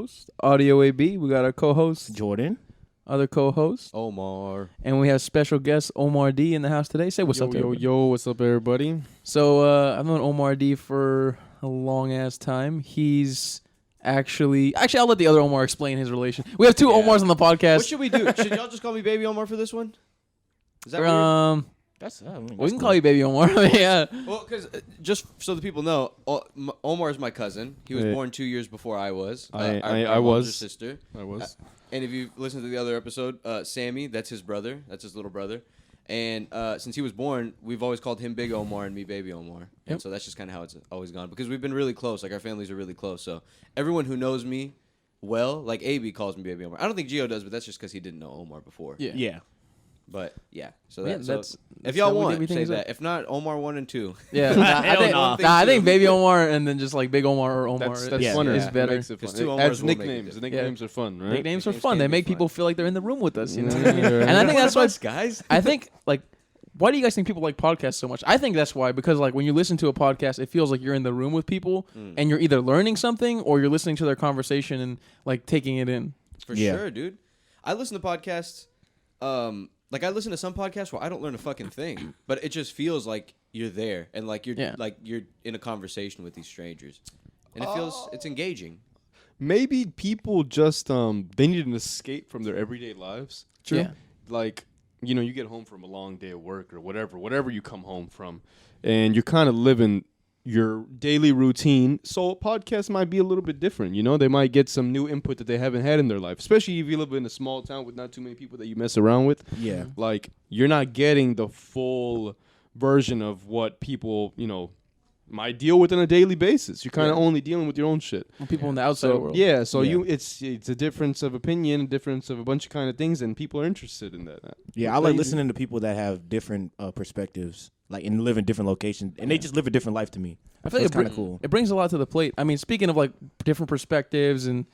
host, Audio AB. We got our co-host, Jordan. Other co-host, Omar. And we have special guest, Omar D, in the house today. Say what's up to everybody. Yo, what's up, everybody? So, I've known Omar D for a long-ass time. He's actually, I'll let the other Omar explain his relation. We have two Omars on the podcast. What should we do? Should y'all just call me Baby Omar for this one? Is that weird? We can call you Baby Omar. Yeah. Well, because just so the people know, Omar is my cousin. He was born 2 years before I was. I was. Older sister. I was. And if you listen to the other episode, Sammy, that's his brother. That's his little brother. And since he was born, we've always called him Big Omar and me Baby Omar. Yep. And so that's just kind of how it's always gone. Because we've been really close. Like, our families are really close. So everyone who knows me well, like AB calls me Baby Omar. I don't think Gio does, but that's just because he didn't know Omar before. Yeah. But yeah, so that's if y'all how we want, say up. that. If not, Omar 1 and 2. Yeah, I think Baby Omar and then just like Big Omar or Omar That's funner. Is better. Makes it fun. Two It Omars adds will make nicknames. it. Nicknames are fun, right? Nicknames are Nicknames fun. can They be make fun. people feel like they're in the room with us. You know what I mean? And I think that's why, guys. I think like, why do you guys think people like podcasts so much? I think that's why, because like when you listen to a podcast, it feels like you're in the room with people, and you're either learning something or you're listening to their conversation and like taking it in. For sure, dude. I listen to podcasts. Like, I listen to some podcasts where I don't learn a fucking thing, but it just feels like you're there and like you're in a conversation with these strangers, and it's engaging. Maybe people just they need an escape from their everyday lives. True. Yeah. Like, you know, you get home from a long day of work or whatever you come home from, and you're kind of living your daily routine. So a podcast might be a little bit different. You know, they might get some new input that they haven't had in their life, especially if you live in a small town with not too many people that you mess around with. Yeah. Like, you're not getting the full version of what people, you know, might deal with on a daily basis. You're kind of only dealing with your own shit. Well, people in the outside world. Yeah, so it's a difference of opinion, a difference of a bunch of kind of things, and people are interested in that. Yeah, I like listening to people that have different perspectives, like, and live in different locations, and they just live a different life to me. I feel like it's kind of cool. It brings a lot to the plate. I mean, speaking of like different perspectives and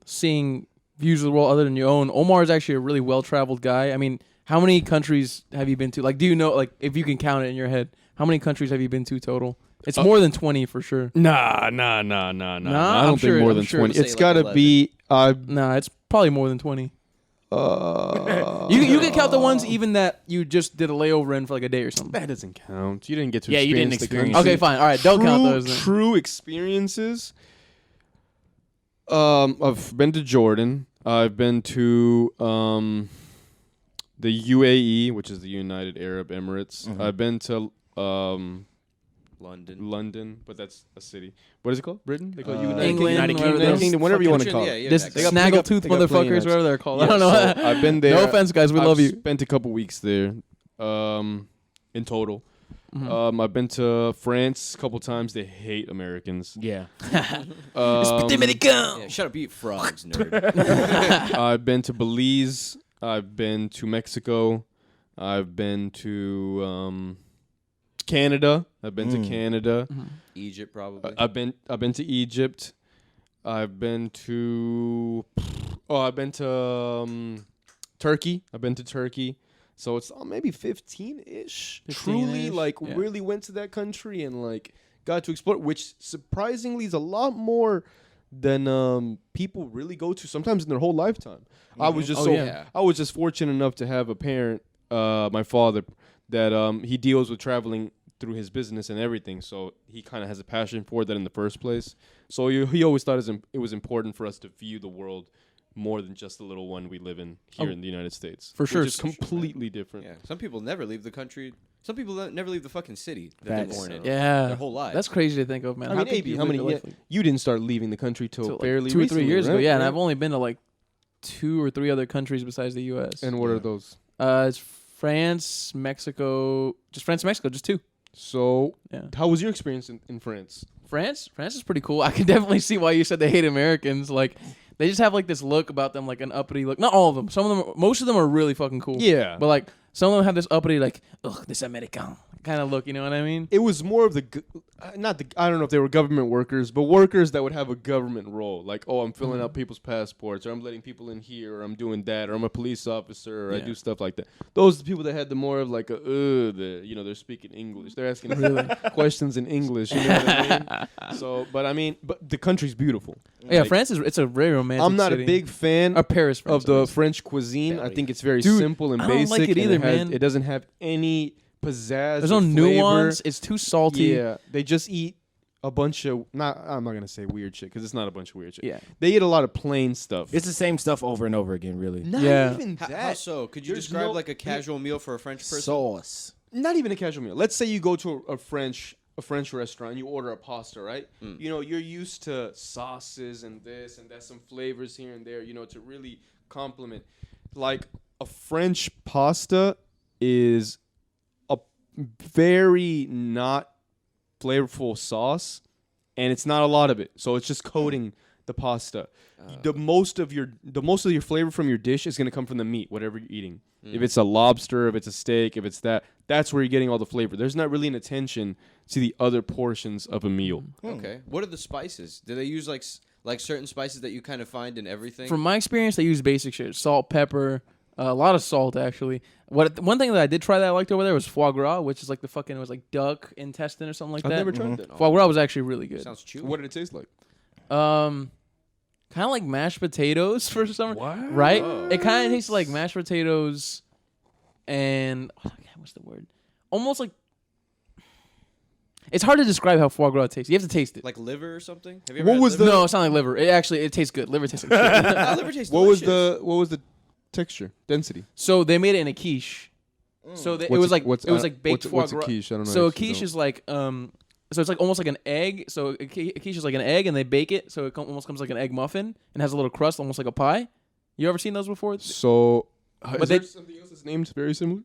seeing views of the world other than your own, Omar is actually a really well-traveled guy. I mean, how many countries have you been to? Like, do you know, like, if you can count it in your head, how many countries have you been to total? It's more than 20 for sure. Nah. I don't think more than 20. It's got to be... Nah, it's probably more than 20. You can count the ones even that you just did a layover in for like a day or something. That doesn't count. You didn't get to Yeah, you didn't the experience country. Okay, fine. All right, don't count those then. True experiences. I've been to Jordan. I've been to the UAE, which is the United Arab Emirates. Mm-hmm. I've been to London, but that's a city. What is it called? Britain? They call it England, United Kingdom, whatever you want to call it. Yeah, This exactly. snaggletooth they got plenty motherfuckers, of whatever they're called. Yeah, I don't know. so I've been there. No offense, guys. We love you. Spent a couple weeks there, in total. Mm-hmm. I've been to France a couple times. They hate Americans. Yeah. Yeah, shut up, you eat frogs, nerd. I've been to Belize. I've been to Mexico. I've been to Canada. I've been to Canada. Egypt, probably. I've been to Egypt. I've been to Turkey. I've been to Turkey. So it's maybe 15-ish. 15-ish, Truly, like, yeah. really went to that country and, like, got to explore, which surprisingly is a lot more than people really go to sometimes in their whole lifetime. I was just I was just fortunate enough to have a parent, my father, that he deals with traveling through his business and everything. So he kind of has a passion for that in the first place. So he always thought it was important for us to view the world more than just the little one we live in here in the United States. For sure. Which is completely different. Yeah, some people never leave the country. Some people never leave the fucking city that they're born in. Yeah. Their whole life. That's crazy to think of, man. I mean, AB, how many? You didn't start leaving the country till fairly 2 or 3 recently, years ago. right? Yeah, and I've only been to like 2 or 3 other countries besides the U.S. And what are those? It's France, Mexico, just 2. So, Yeah. how was your experience in France? France is pretty cool. I can definitely see why you said they hate Americans. Like, they just have like this look about them, like an uppity look. Not all of them. Most of them are really fucking cool. Yeah. But like, some of them have this uppity, like, ugh, this American. kind of look. You know what I mean? It was more of not the. I don't know if they were government workers, but workers that would have a government role, like, oh, I'm filling out people's passports, or I'm letting people in here, or I'm doing that, or I'm a police officer, or I do stuff like that. Those are the people that had the more of like they're speaking English, they're asking questions in English. You know what I mean? So, but the country's beautiful. Yeah, like, France it's a very romantic. I'm not city. A big fan Paris of the French cuisine. I think it's very simple and basic. I don't like it either, man. It doesn't have any pizzazz. There's no nuance. It's too salty. Yeah, they just eat a bunch of I'm not gonna say weird shit because it's not a bunch of weird shit. Yeah, they eat a lot of plain stuff. It's the same stuff over and over again, really. Not even that. How so? Could you describe like a casual meal for a French person? Sauce. Not even a casual meal. Let's say you go to a French restaurant and you order a pasta, right? You know, you're used to sauces and this and that, some flavors here and there, you know, to really complement. Like a French pasta is a very not flavorful sauce, and it's not a lot of it. So it's just coating the pasta. The most of your flavor from your dish is going to come from the meat, whatever you're eating. If it's a lobster, if it's a steak, if it's that's where you're getting all the flavor. There's not really an attention to the other portions of a meal. Okay. What are the spices? Do they use like certain spices that you kind of find in everything? From my experience, they use basic shit: salt, pepper, a lot of salt actually. One thing that I did try that I liked over there was foie gras, which is like it was like duck intestine or something like that. I've never tried that. Foie gras was actually really good. Sounds chewy. What did it taste like? Kind of like mashed potatoes for some What? right? Oh. It kind of tastes like mashed potatoes, and what's the word? Almost like it's hard to describe how foie gras tastes. You have to taste it. Like liver or something? Have you ever What had was liver? No, it's not like liver. It tastes good. Liver tastes like shit. No, liver tastes What was delicious. the texture, density? So they made it in a quiche. So it was like baked foie what's gras. a quiche? I don't know. So a quiche is like so it's like almost like an egg. So a quiche is like an egg, and they bake it, so it almost comes like an egg muffin and has a little crust, almost like a pie. You ever seen those before? So, But there something else that's named very similar?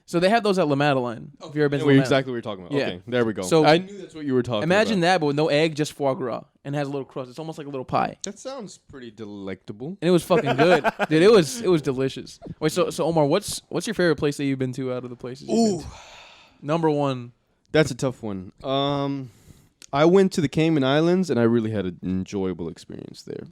So they have those at La Madeleine. If you ever been to Wait, La exactly what you're talking about. Yeah. Okay, there we go. So I knew that's what you were talking Imagine about. that, but with no egg, just foie gras, and it has a little crust. It's almost like a little pie, That sounds pretty delectable. and it was fucking good, dude. It was delicious. Wait, so Omar, what's your favorite place that you've been to out of the places? You've been to? Number one. That's a tough one. I went to the Cayman Islands, and I really had an enjoyable experience there.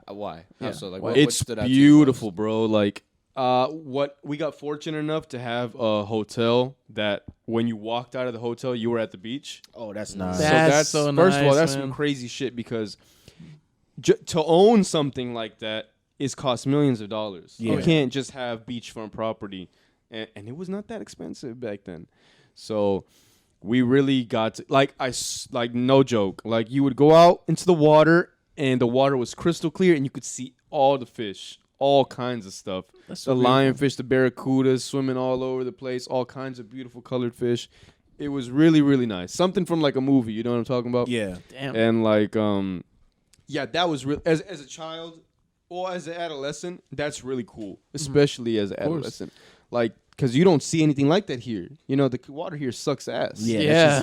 Why? Yeah. So like, Why? what It's stood out to you beautiful, bro. Like, what we got fortunate enough to have a hotel that when you walked out of the hotel, you were at the beach. Oh, that's nice. That's so first of all, nice, that's man. some crazy shit because to own something like that costs millions of dollars. Yeah. You can't just have beachfront property, and it was not that expensive back then. So we really got to, like no joke. Like you would go out into the water, and the water was crystal clear, and you could see all the fish, all kinds of stuff. That's so The beautiful. lionfish, the barracudas swimming all over the place, all kinds of beautiful colored fish. It was really, really nice. Something from like a movie, you know what I'm talking about? Yeah. Damn. And like, yeah, that was real. As a child or as an adolescent, that's really cool, especially as an adolescent. Like, because you don't see anything like that here. You know, the water here sucks ass. Yeah.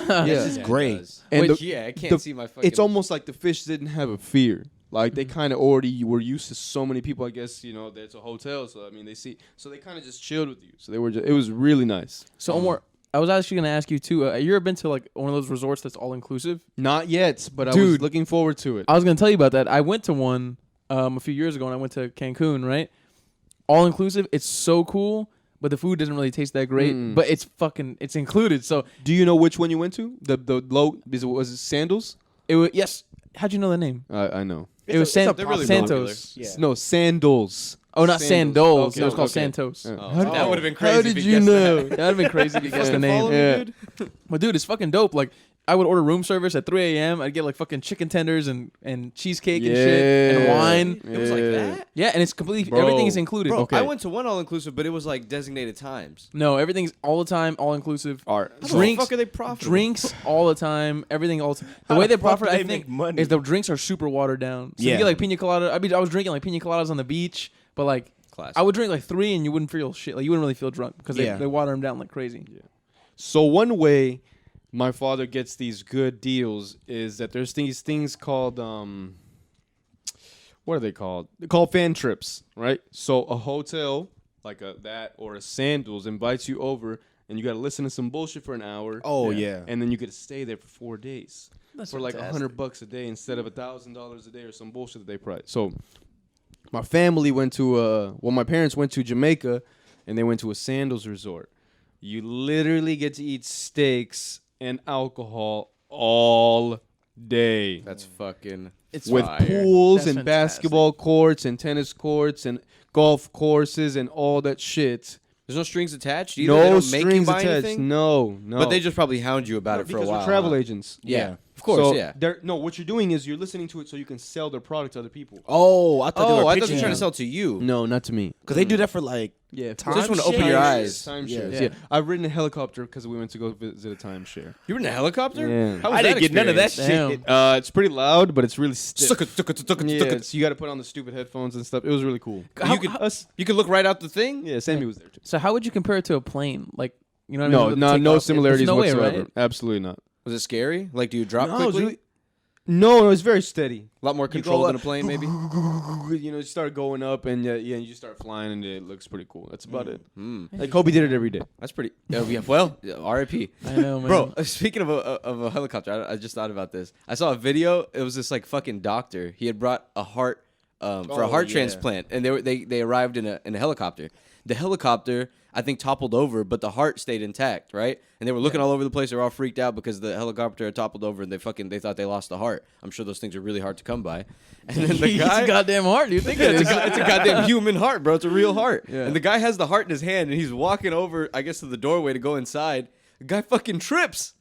Yeah. This is Yeah, it great. does. And Which, the- yeah, I can't the- see my fucking. It's almost like the fish didn't have a fear. Like they kind of already were used to so many people. I guess you know it's a hotel, so I mean so they kind of just chilled with you. So it was really nice. So Omar, I was actually gonna ask you too. You ever been to like one of those resorts that's all inclusive? Not yet, but I was Dude. looking forward to it. I was gonna tell you about that. I went to one a few years ago, and I went to Cancun. Right, all inclusive. It's so cool, but the food doesn't really taste that great. But it's included. So Do you know which one you went to? The low was it Sandals? it was yes. How'd you know the name? I know. It was they're really Santos. Yeah. No, Sandals. Oh, not Sandols. Okay, It was called okay. Santos. Yeah. Oh, that would have been crazy. How if did you you guessed know? that. That'd have been crazy if you guessed the name. Follow me, Yeah. dude? But dude, it's fucking dope. Like I would order room service at 3 a.m. I'd get like fucking chicken tenders and cheesecake and shit and Yeah. wine. It was like that. Yeah, and it's completely Bro. everything is included. Bro, Okay. I went to one all inclusive, but it was like designated times. No, everything's all the time, all inclusive. All right. How Drinks- the fuck are they profitable? Drinks all the time, everything all the time. The How way the they fuck profit, do I they think, make money? is the drinks are super watered down. So you Yeah. get like pina colada. I was drinking like pina coladas on the beach, but like Classic. I would drink like 3 and you wouldn't feel shit. Like you wouldn't really feel drunk because Yeah. they water them down like crazy. So one way my father gets these good deals is that there's these things called what are they called? They're called fan trips, right? So a hotel like that or a Sandals invites you over and you got to listen to some bullshit for an hour. Oh yeah. And then you get to stay there for 4 days for like fantastic. $100 a day instead of $1,000 a day or some bullshit that they price. So my family went to my parents went to Jamaica, and they went to a sandals resort. You literally get to eat steaks and alcohol all day. That's fucking. It's With fire. pools That's and basketball courts and tennis courts and golf courses and all that shit. There's no strings attached either. They No don't make you strings buy attached. anything? No. But they just probably hound you about it for a because while. we're travel huh? agents. Yeah. Of course, So yeah. what you're doing is you're listening to it so you can sell their product to other people. Oh, I thought they were I thought pitching they were trying to you. sell to you. No, not to me. Because they do that for like Yeah, So just want to open your eyes. Timeshares. Yeah. Yeah. I've ridden a helicopter because we went to go visit a timeshare. You were in a helicopter? Yeah. How was I that didn't get none of that experience? Damn. It's pretty loud, but it's really stiff. Yeah, Yeah, you got to put on the stupid headphones and stuff. It was really cool. you could look right out the thing. Yeah, Sammy was there too. So how would you compare it to a plane? Like, you know what I mean? No, With the no takeoff? similarities There's no way, whatsoever. right? Absolutely not. Was it scary? Like, do you drop No, it was quickly? really- No, it was very steady. A lot more You control go than a up- plane, maybe. You start going up and and you start flying and it looks pretty cool. That's about it. Hmm. Like Kobe did it every day. That's pretty. Yeah, well, R.I.P. I know, man. Bro, speaking of a helicopter, I just thought about this. I saw a video. It was this like fucking doctor. He had brought a heart for a heart transplant, and they arrived in a helicopter. The helicopter, I think, toppled over, but the heart stayed intact, right? And they were looking all over the place. They were all freaked out because the helicopter had toppled over, and they thought they lost the heart. I'm sure those things are really hard to come by. And then the It's guy, a goddamn heart. Do you think it is? it's a goddamn human heart, bro. It's a real heart. Yeah. And the guy has the heart in his hand, and he's walking over, I guess, to the doorway to go inside. The guy fucking trips.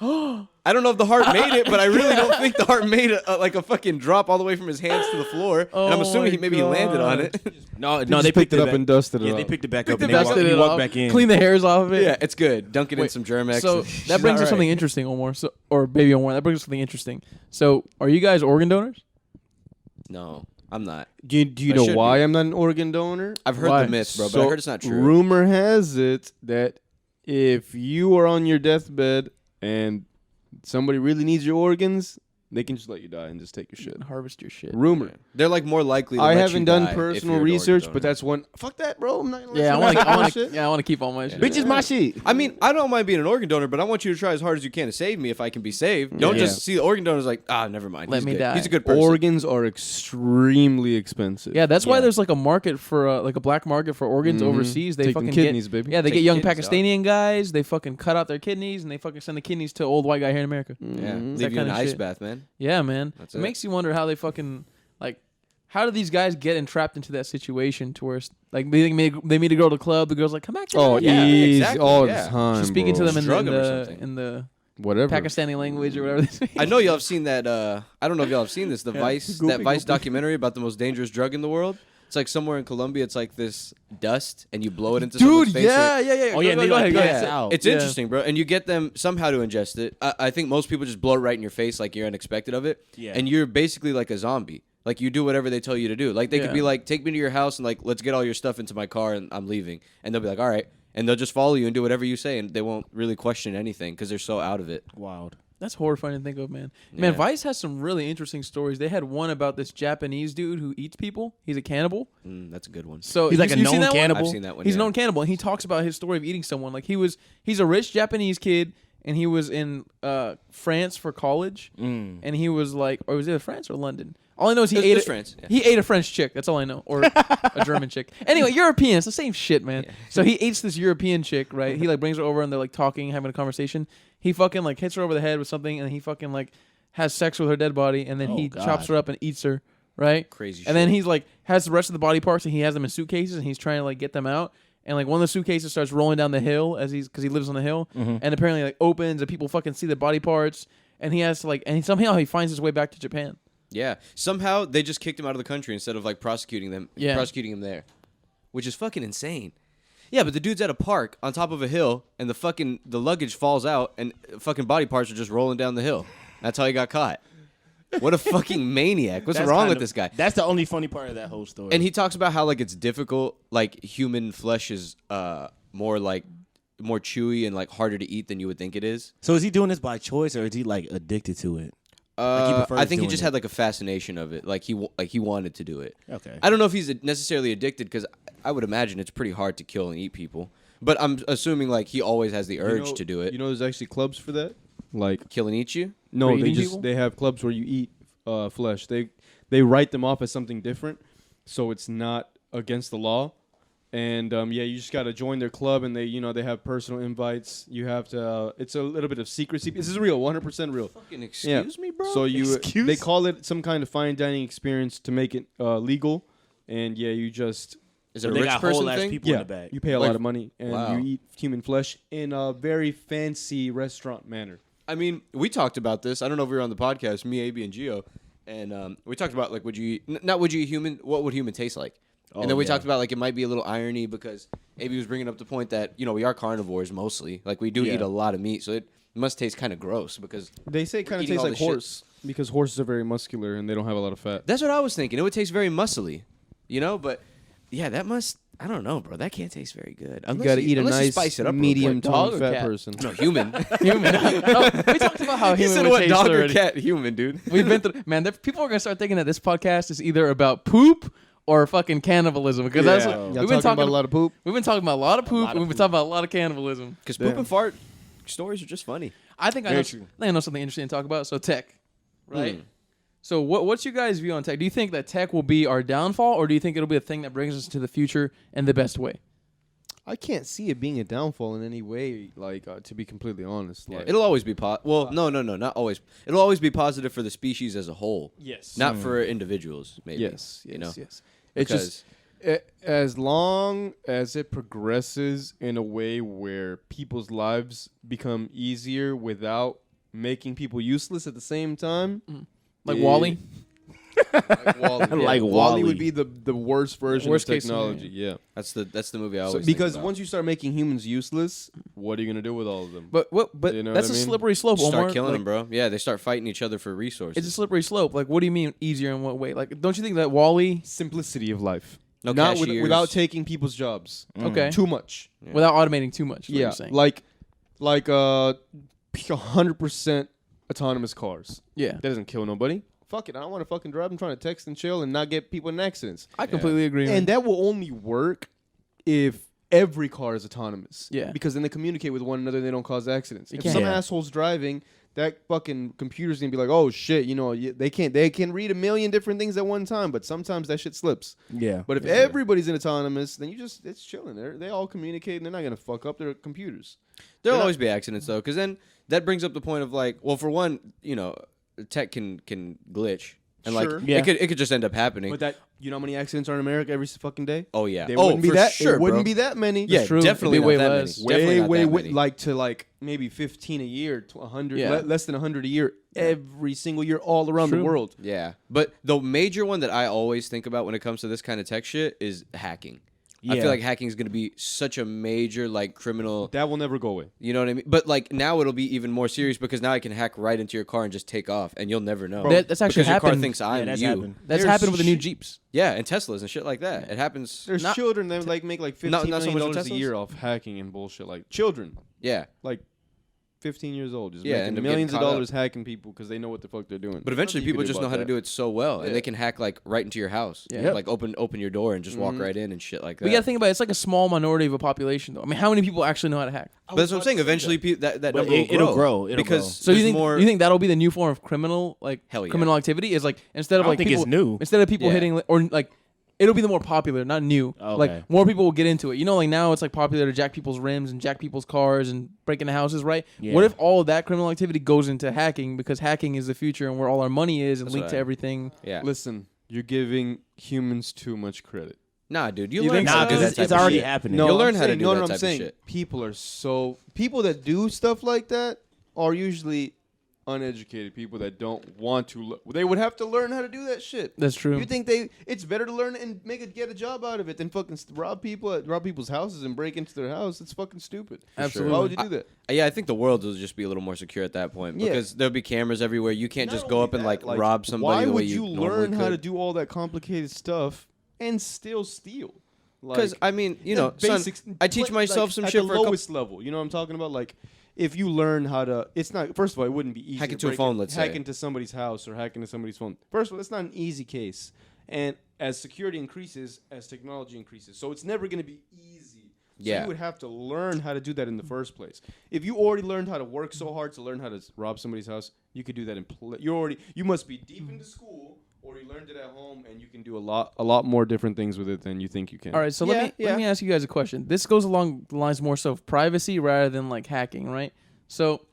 I don't know if the heart made it, but I really don't think the heart made a fucking drop all the way from his hands to the floor. And I'm Oh assuming my he landed on God. it. no, They picked it up back. and dusted it Yeah, off. they picked it back up Picked and it up, dusted they it walked off, back in. clean the hairs off of it. Yeah, it's good. Dunk it in Wait, some Germex. So She's that brings all us something right. interesting, Omar. So, or baby Omar, that brings us something interesting. So, are you guys organ donors? No, I'm not. Do you I know should why be. I'm not an organ donor? I've heard Why? the myths, bro, but I heard it's not true. Rumor has it that if you are on your deathbed and somebody really needs your organs, they can just let you die and just take your shit. Harvest your shit. Rumor. They're like more likely to I let haven't you done die if personal you're an organ research, donor. but that's one. Fuck that, bro. I'm not gonna Yeah, I listen to want that to. shit. Yeah, I want to keep all my shit. Bitch is my shit. I mean, I don't mind being an organ donor, but I want you to try as hard as you can to save me if I can be saved. Don't Yeah. just see the organ donor as like, never mind. Let He's me good. die. He's a good person. Organs are extremely expensive. Yeah, that's why Yeah. there's like a market for like a black market for organs Mhm. overseas. They Take them fucking kidneys, get, baby. Yeah, they Take get young kidneys, dog. Pakistani guys. They fucking cut out their kidneys and they fucking send the kidneys to old white guy here in America. Yeah, Mhm. That leave you in kinda an ice shit. bath, man. Yeah, man. That's It it. makes you wonder how they fucking like. How do these guys get entrapped into that situation to where like they meet a girl at the club, the girl's like, "Come back." Oh, Yeah, easy exactly, all yeah. the time. She's speaking to bro. them in Drug 'em or the something. in the whatever. Pakistani language or whatever they say. I know y'all have seen that. I don't know if y'all have seen this. The Vice Goopy. documentary about the most dangerous drug in the world. It's like somewhere in Colombia. It's like this dust, and you blow it into Dude, someone's face. yeah. Oh yeah, they go like ahead, go pass ahead. out. It's Yeah. interesting, bro. And you get them somehow to ingest it. I think most people just blow it right in your face, like you're unexpected of it. Yeah. And you're basically like a zombie. Like you do whatever they tell you to do. Like they could Yeah. be like, take me to your house and like, let's get all your stuff into my car and I'm leaving. And they'll be like, all right. And they'll just follow you and do whatever you say, and they won't really question anything because they're so out of it. Wild. That's horrifying to think of, man. Man, Yeah. Vice has some really interesting stories. They had one about this Japanese dude who eats people. He's a cannibal. That's a good one. So He's like a you seen known that one? cannibal. I've seen that one. He's a yeah. known cannibal, and he talks about his story of eating someone. Like he's a rich Japanese kid, and he was in France for college, and he was like, or was it France or London? All I know is he It ate was a, France, yeah. He ate a French chick. That's all I know, or a German chick. Anyway, European. It's the same shit, man. Yeah. So he eats this European chick, right? He like brings her over, and they're like talking, having a conversation. He fucking like hits her over the head with something, and he fucking like has sex with her dead body, and then Oh, he God. chops her up and eats her, right? Crazy And then shit. he's like has the rest of the body parts, and he has them in suitcases, and he's trying to like get them out. And like one of the suitcases starts rolling down the hill because he lives on the hill, and apparently like opens, and people fucking see the body parts, and he has to like, and somehow he finds his way back to Japan. Yeah. Somehow they just kicked him out of the country instead of like prosecuting him there, which is fucking insane. Yeah, but the dude's at a park on top of a hill, and the luggage falls out, and fucking body parts are just rolling down the hill. That's how he got caught. What a fucking maniac! What's That's wrong kind with of- this guy? That's the only funny part of that whole story. And he talks about how like it's difficult, like human flesh is more chewy and like harder to eat than you would think it is. So is he doing this by choice or is he like addicted to it? Like, he prefers I think he doing just it. had like a fascination of it, like he wanted to do it. Okay. I don't know if he's necessarily addicted because I would imagine it's pretty hard to kill and eat people. But I'm assuming like he always has the urge to do it. You know, there's actually clubs for that. Like kill and eat you? no, people? they have clubs where you eat flesh. They write them off as something different, so it's not against the law. And you just gotta join their club, and they have personal invites. You have to. It's a little bit of secrecy. This is real, 100% real. Fucking excuse me, bro. So they call it some kind of fine dining experience to make it legal, and you just. Is it a rich person thing? People in the back. You pay a lot of money, and wow. you eat human flesh in a very fancy restaurant manner. I mean, we talked about this. I don't know if we were on the podcast, me, AB, and Gio, and we talked about like, would you eat human? What would human taste like? And then we talked about like it might be a little irony because AB was bringing up the point that we are carnivores mostly. Like we do eat a lot of meat, so it must taste kind of gross because they say it kind of tastes like horse because horses are very muscular and they don't have a lot of fat. That's what I was thinking. It would taste very muscly, But yeah, that must. I don't know, bro. That can't taste very good. You got to eat a nice spice it up medium dog toned or fat cat? person. No, human. Human. No, we talked about how He human said would what taste dog or already. cat? Human, dude. We've been through. Man, people are gonna start thinking that this podcast is either about poop or fucking cannibalism because that's what Y'all we've been talking about a lot of poop. We've been talking about a lot of poop, and we've been talking about a lot of cannibalism. Because poop and fart stories are just funny. I think I know something interesting to talk about. So tech, right? So what's your guys' view on tech? Do you think that tech will be our downfall, or do you think it'll be a thing that brings us to the future in the best way? I can't see it being a downfall in any way. Like to be completely honest, Yeah, like, it'll always be no, not always. It'll always be positive for the species as a whole. Yes. Not for individuals, maybe. Yes. Yes. It's just as long as it progresses in a way where people's lives become easier without making people useless at the same time. Like Wall-E? Like Wall-E. Like Wall-E Wall-E. would be the worst version Worst of case technology. scenario. Yeah. That's the movie I always Because think about. once you start making humans useless, what are you gonna do with all of them? But You know that's what a I mean? slippery slope, Omar. Start killing Like, them, bro. Yeah, they start fighting each other for resources. It's a slippery slope. Like, what do you mean easier in what way? Like, don't you think that Wall-E, Simplicity of life. No Not cashiers. without taking people's jobs. okay, Too much. without automating too much? Is what you're saying. like 100% autonomous cars. Yeah, That doesn't kill nobody. Fuck it, I don't want to fucking drive. I'm trying to text and chill and not get people in accidents. I completely agree. And that will only work if every car is autonomous. Yeah. Because then they communicate with one another and they don't cause accidents. If can't. some Yeah. asshole's driving, that fucking computer's gonna be like, oh shit, they can read a million different things at one time, but sometimes that shit slips. Yeah. But if everybody's in autonomous, then it's chilling. They all communicate and they're not gonna fuck up their computers. There'll always be accidents though, because then that brings up the point of like, well, for one, tech can glitch, and Sure. like it could just end up happening. But that how many accidents are in America every fucking day? Oh yeah. They wouldn't be for that. sure, it wouldn't bro. be that many. Yeah, true. definitely It'd be not way that less. many. Definitely not that many. Like to maybe 15 a year, to 100, Yeah. less than 100 a year every single year all around True. the world. Yeah, but the major one that I always think about when it comes to this kind of tech shit is hacking. I Yeah. feel like hacking is going to be such a major like criminal. That will never go away. You know what I mean? But like now it'll be even more serious because now I can hack right into your car and just take off, and you'll never know. That's actually because your car happened. thinks I'm that's you. happened. That's There's happened with the new shit- Jeeps. Yeah, and Teslas and shit like that. It happens. There's Not- children that make like $15 not so million much with a Teslas? year off hacking and bullshit. Like children, Yeah, like 15 years old, just Yeah, end making up millions of getting caught dollars hacking people because they know what the fuck they're doing. but eventually Nothing you people can do just know about how to that. do it so well, and Yeah. they can hack like right into your house. Yeah. Like open your door and just walk right in and shit like that. We gotta think about it. It's like a small minority of a population, though. I mean, how many people actually know how to hack? But that's what I'm saying. Eventually, that But number it'll grow. It'll because grow. So you there's think more. you think that'll be the new form of criminal Hell yeah. criminal activity? Is like instead of I don't like think people it's new. instead of people Yeah. hitting or like it'll be the more popular, not new. Okay. Like more people will get into it. Like now it's like popular to jack people's rims and jack people's cars and break into houses, right? Yeah. What if all of that criminal activity goes into hacking because hacking is the future and where all our money is and That's linked what to I- everything? Yeah. Listen, you're giving humans too much credit. Nah, dude. You You learn think how so? to do because that it's type of already shit. happening. You'll I'm learn how to saying- do no, that no, type I'm of saying shit. people that do stuff like that are usually uneducated people that don't want to. They would have to learn how to do that shit. That's true. You think it's better to learn and get a job out of it than fucking rob people's houses and break into their house? It's fucking stupid. Absolutely. Why would you do that? Yeah, I think the world will just be a little more secure at that point Yeah. because there'll be cameras everywhere. You can't Not just go only up and that, like rob somebody Why the way would you normally learn how could. to do all that complicated stuff and still steal? Because I mean, son, basics. I teach myself some shit at for the a lowest level. You know what I'm talking about? Like, if you learn how to, it's not. First of all, it wouldn't be easy. Hack to into a break phone, it- let's hack say. into somebody's house or hack into somebody's phone. First of all, that's not an easy case. And as security increases, as technology increases, so it's never going to be easy Yeah. So you would have to learn how to do that in the first place. If you already learned how to work so hard to learn how to rob somebody's house, you could do that you must be deep into school, or you learned it at home, and you can do a lot more different things with it than you think you can. All right, so let me ask you guys a question. This goes along the lines more so of privacy rather than like hacking, right? So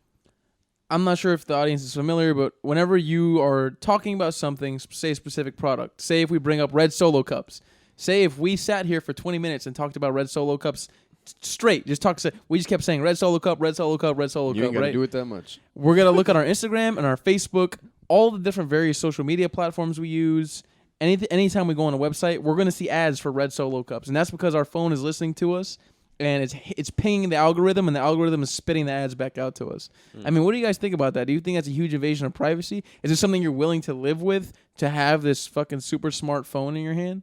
I'm not sure if the audience is familiar, but whenever you are talking about something, say a specific product, say if we bring up red Solo cups, say if we sat here for 20 minutes and talked about red Solo cups straight, we just kept saying red Solo cup, red Solo cup, red Solo You cup, ain't gotta right? do it that much. We're going to look at our Instagram and our Facebook, all the different various social media platforms we use. Anytime we go on a website, we're going to see ads for red Solo cups. And that's because our phone is listening to us, and it's pinging the algorithm, and the algorithm is spitting the ads back out to us. I mean, what do you guys think about that? Do you think that's a huge invasion of privacy? Is it something you're willing to live with, to have this fucking super smart phone in your hand?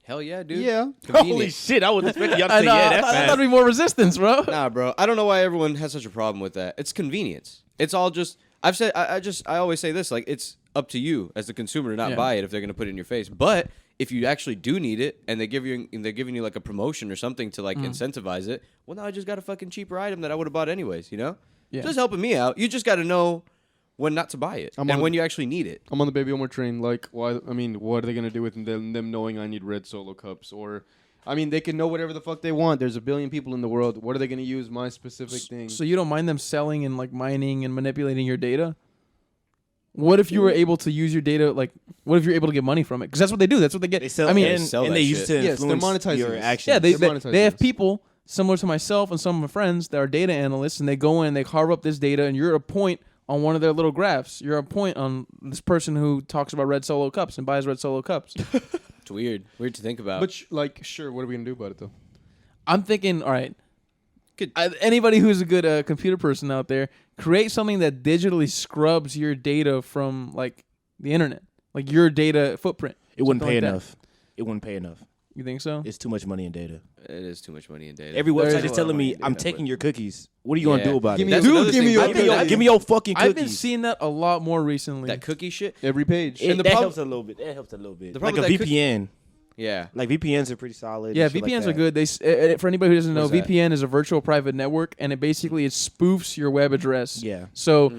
Hell yeah, dude. Yeah. Convenient. Holy shit! I wasn't expecting y'all to I say know, yeah. I That thought fast. that'd be more resistance, bro. Nah, bro. I don't know why everyone has such a problem with that. It's convenience. It's all just. I always say this, like, it's up to you as the consumer to not buy it if they're gonna put it in your face. But if you actually do need it and they're giving you like a promotion or something to like incentivize it, well, now I just got a fucking cheaper item that I would have bought anyways. You know, just helping me out. You just got to know when not to buy it and when you actually need it. I'm on the Baby Omar train. Like, why? I mean, what are they gonna do with them knowing I need red Solo cups? Or, I mean, they can know whatever the fuck they want. There's a billion people in the world. What are they gonna use my specific thing? So you don't mind them selling and like mining and manipulating your data? What if you were able to use your data? Like, what if you're able to get money from it? Because that's what they do. That's what they get. They sell. I mean, and, sell and that they shit. used to Yes, they're influence monetizing your this. actions. yeah, They're monetizing they have this. people similar to myself and some of my friends that are data analysts, and they go in and they carve up this data, and you're a point on one of their little graphs. You're a point on this person who talks about red Solo cups and buys red Solo cups. It's weird to think about. But sure, what are we gonna do about it though? I'm thinking, all right, Good. anybody who's a good computer person out there, create something that digitally scrubs your data from like the internet, like your data footprint. It wouldn't Something pay like that. enough. It wouldn't pay enough. You think so? It's too much money in data. It is too much money in data. Every There is website a is lot telling of money me in I'm data, taking but- your cookies. What are you gonna Yeah. do about Give it? me That's Dude, another give thing me too. your- Give me your fucking cookies. I've been seeing that a lot more recently. that cookie shit. Every page. It, And the that prob- helps a little bit. That helps a little bit. The Like problem a with that VPN. Yeah. Like VPNs are pretty solid. Yeah, and shit VPNs like are good. For anybody who doesn't know, What is that? VPN is a virtual private network, and it spoofs your web address. Yeah. So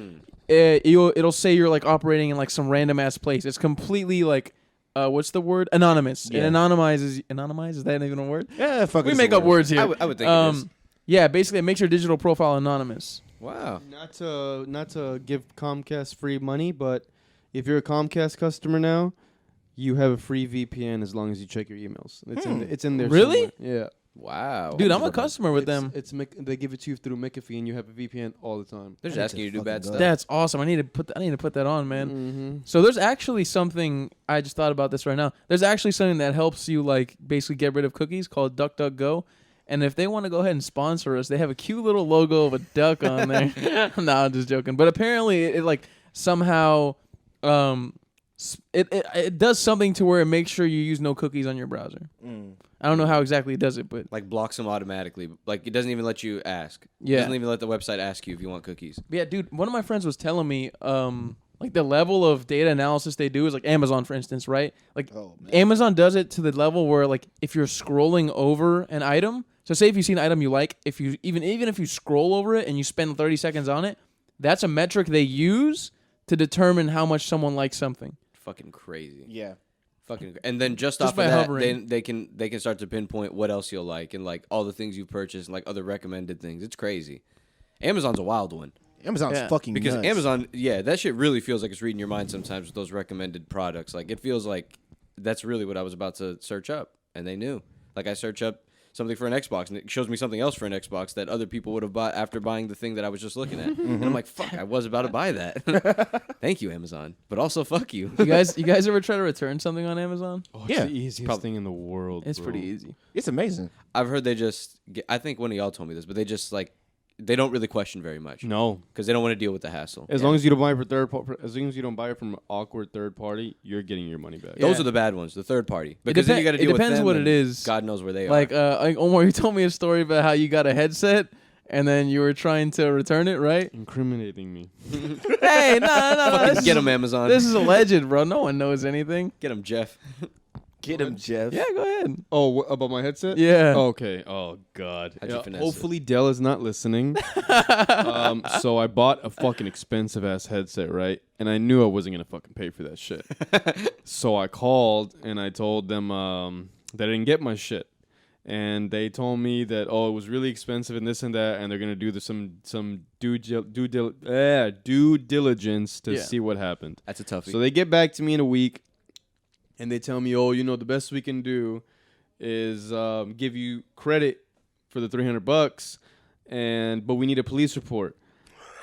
it'll say you're like operating in like some random ass place. It's completely like what's the word? Anonymous. Yeah. It anonymizes. Is that even a word? Yeah, fuck We it's make a up word. words here. I would think it is. Yeah, basically it makes your digital profile anonymous. Wow. Not to give Comcast free money, but if you're a Comcast customer now, you have a free VPN as long as you check your emails. It's in there. Really? somewhere. Yeah. Wow. Dude, I'm a customer with them. They give it to you through McAfee, and you have a VPN all the time. They're just I need asking to you to do fucking bad go. stuff. That's awesome. I need to put that on, man. Mm-hmm. So there's actually something I just thought about this right now. There's actually something that helps you like basically get rid of cookies called DuckDuckGo. And if they want to go ahead and sponsor us, they have a cute little logo of a duck on there. No, I'm just joking. But apparently it like somehow it does something to where it makes sure you use no cookies on your browser. I don't know how exactly it does it, but Like blocks them automatically. Like it doesn't even let you ask. It Yeah. doesn't even let the website ask you if you want cookies. yeah, dude, one of my friends was telling me like the level of data analysis they do is like Amazon, for instance, right? Like Oh, man. Amazon does it to the level where like if you're scrolling over an item, so say if you see an item you like, if you even if you scroll over it and you spend 30 seconds on it, that's a metric they use to determine how much someone likes something. Fucking crazy. Yeah. And then just Just off by of that, hovering. they can start to pinpoint what else you'll like and like all the things you've purchased and like other recommended things. It's crazy. Amazon's a wild one. Amazon's Yeah. fucking Because nuts. Amazon, yeah, that shit really feels like it's reading your mind sometimes with those recommended products. Like it feels like that's really what I was about to search up, and they knew. Like I search up something for an Xbox, and it shows me something else for an Xbox that other people would have bought after buying the thing that I was just looking at. And I'm like, fuck, I was about to buy that. Thank you, Amazon, but also fuck you. You guys ever try to return something on Amazon? Oh, Yeah. it's the easiest thing in the world. It's bro. pretty easy. It's amazing. I've heard they just, I think one of y'all told me this, but they just like, they don't really question very much No, because they don't want to deal with the hassle. as long as you don't buy it for as long as you don't buy it from an awkward third party, you're getting your money back. Those Yeah. are the bad ones, the third party. Because then you got to it deal with depends them what and it is. God knows where they Like are. Omar, you told me a story about how you got a headset and then you were trying to return it, right? Incriminating me. Hey, no. Fucking get them, Amazon. This is alleged, bro. No one knows anything. Get them, Jeff. Get him, Jeff. Yeah, go ahead. Oh, about my headset? Yeah. Okay. Oh God. How'd you finesse hopefully Dell is not listening. So I bought a fucking expensive ass headset, right? And I knew I wasn't gonna fucking pay for that shit. So I called and I told them that I didn't get my shit, and they told me that it was really expensive and this and that, and they're gonna do some due diligence to see what happened. That's a toughie. So they get back to me in a week. And they tell me, the best we can do is give you credit for the $300, but we need a police report.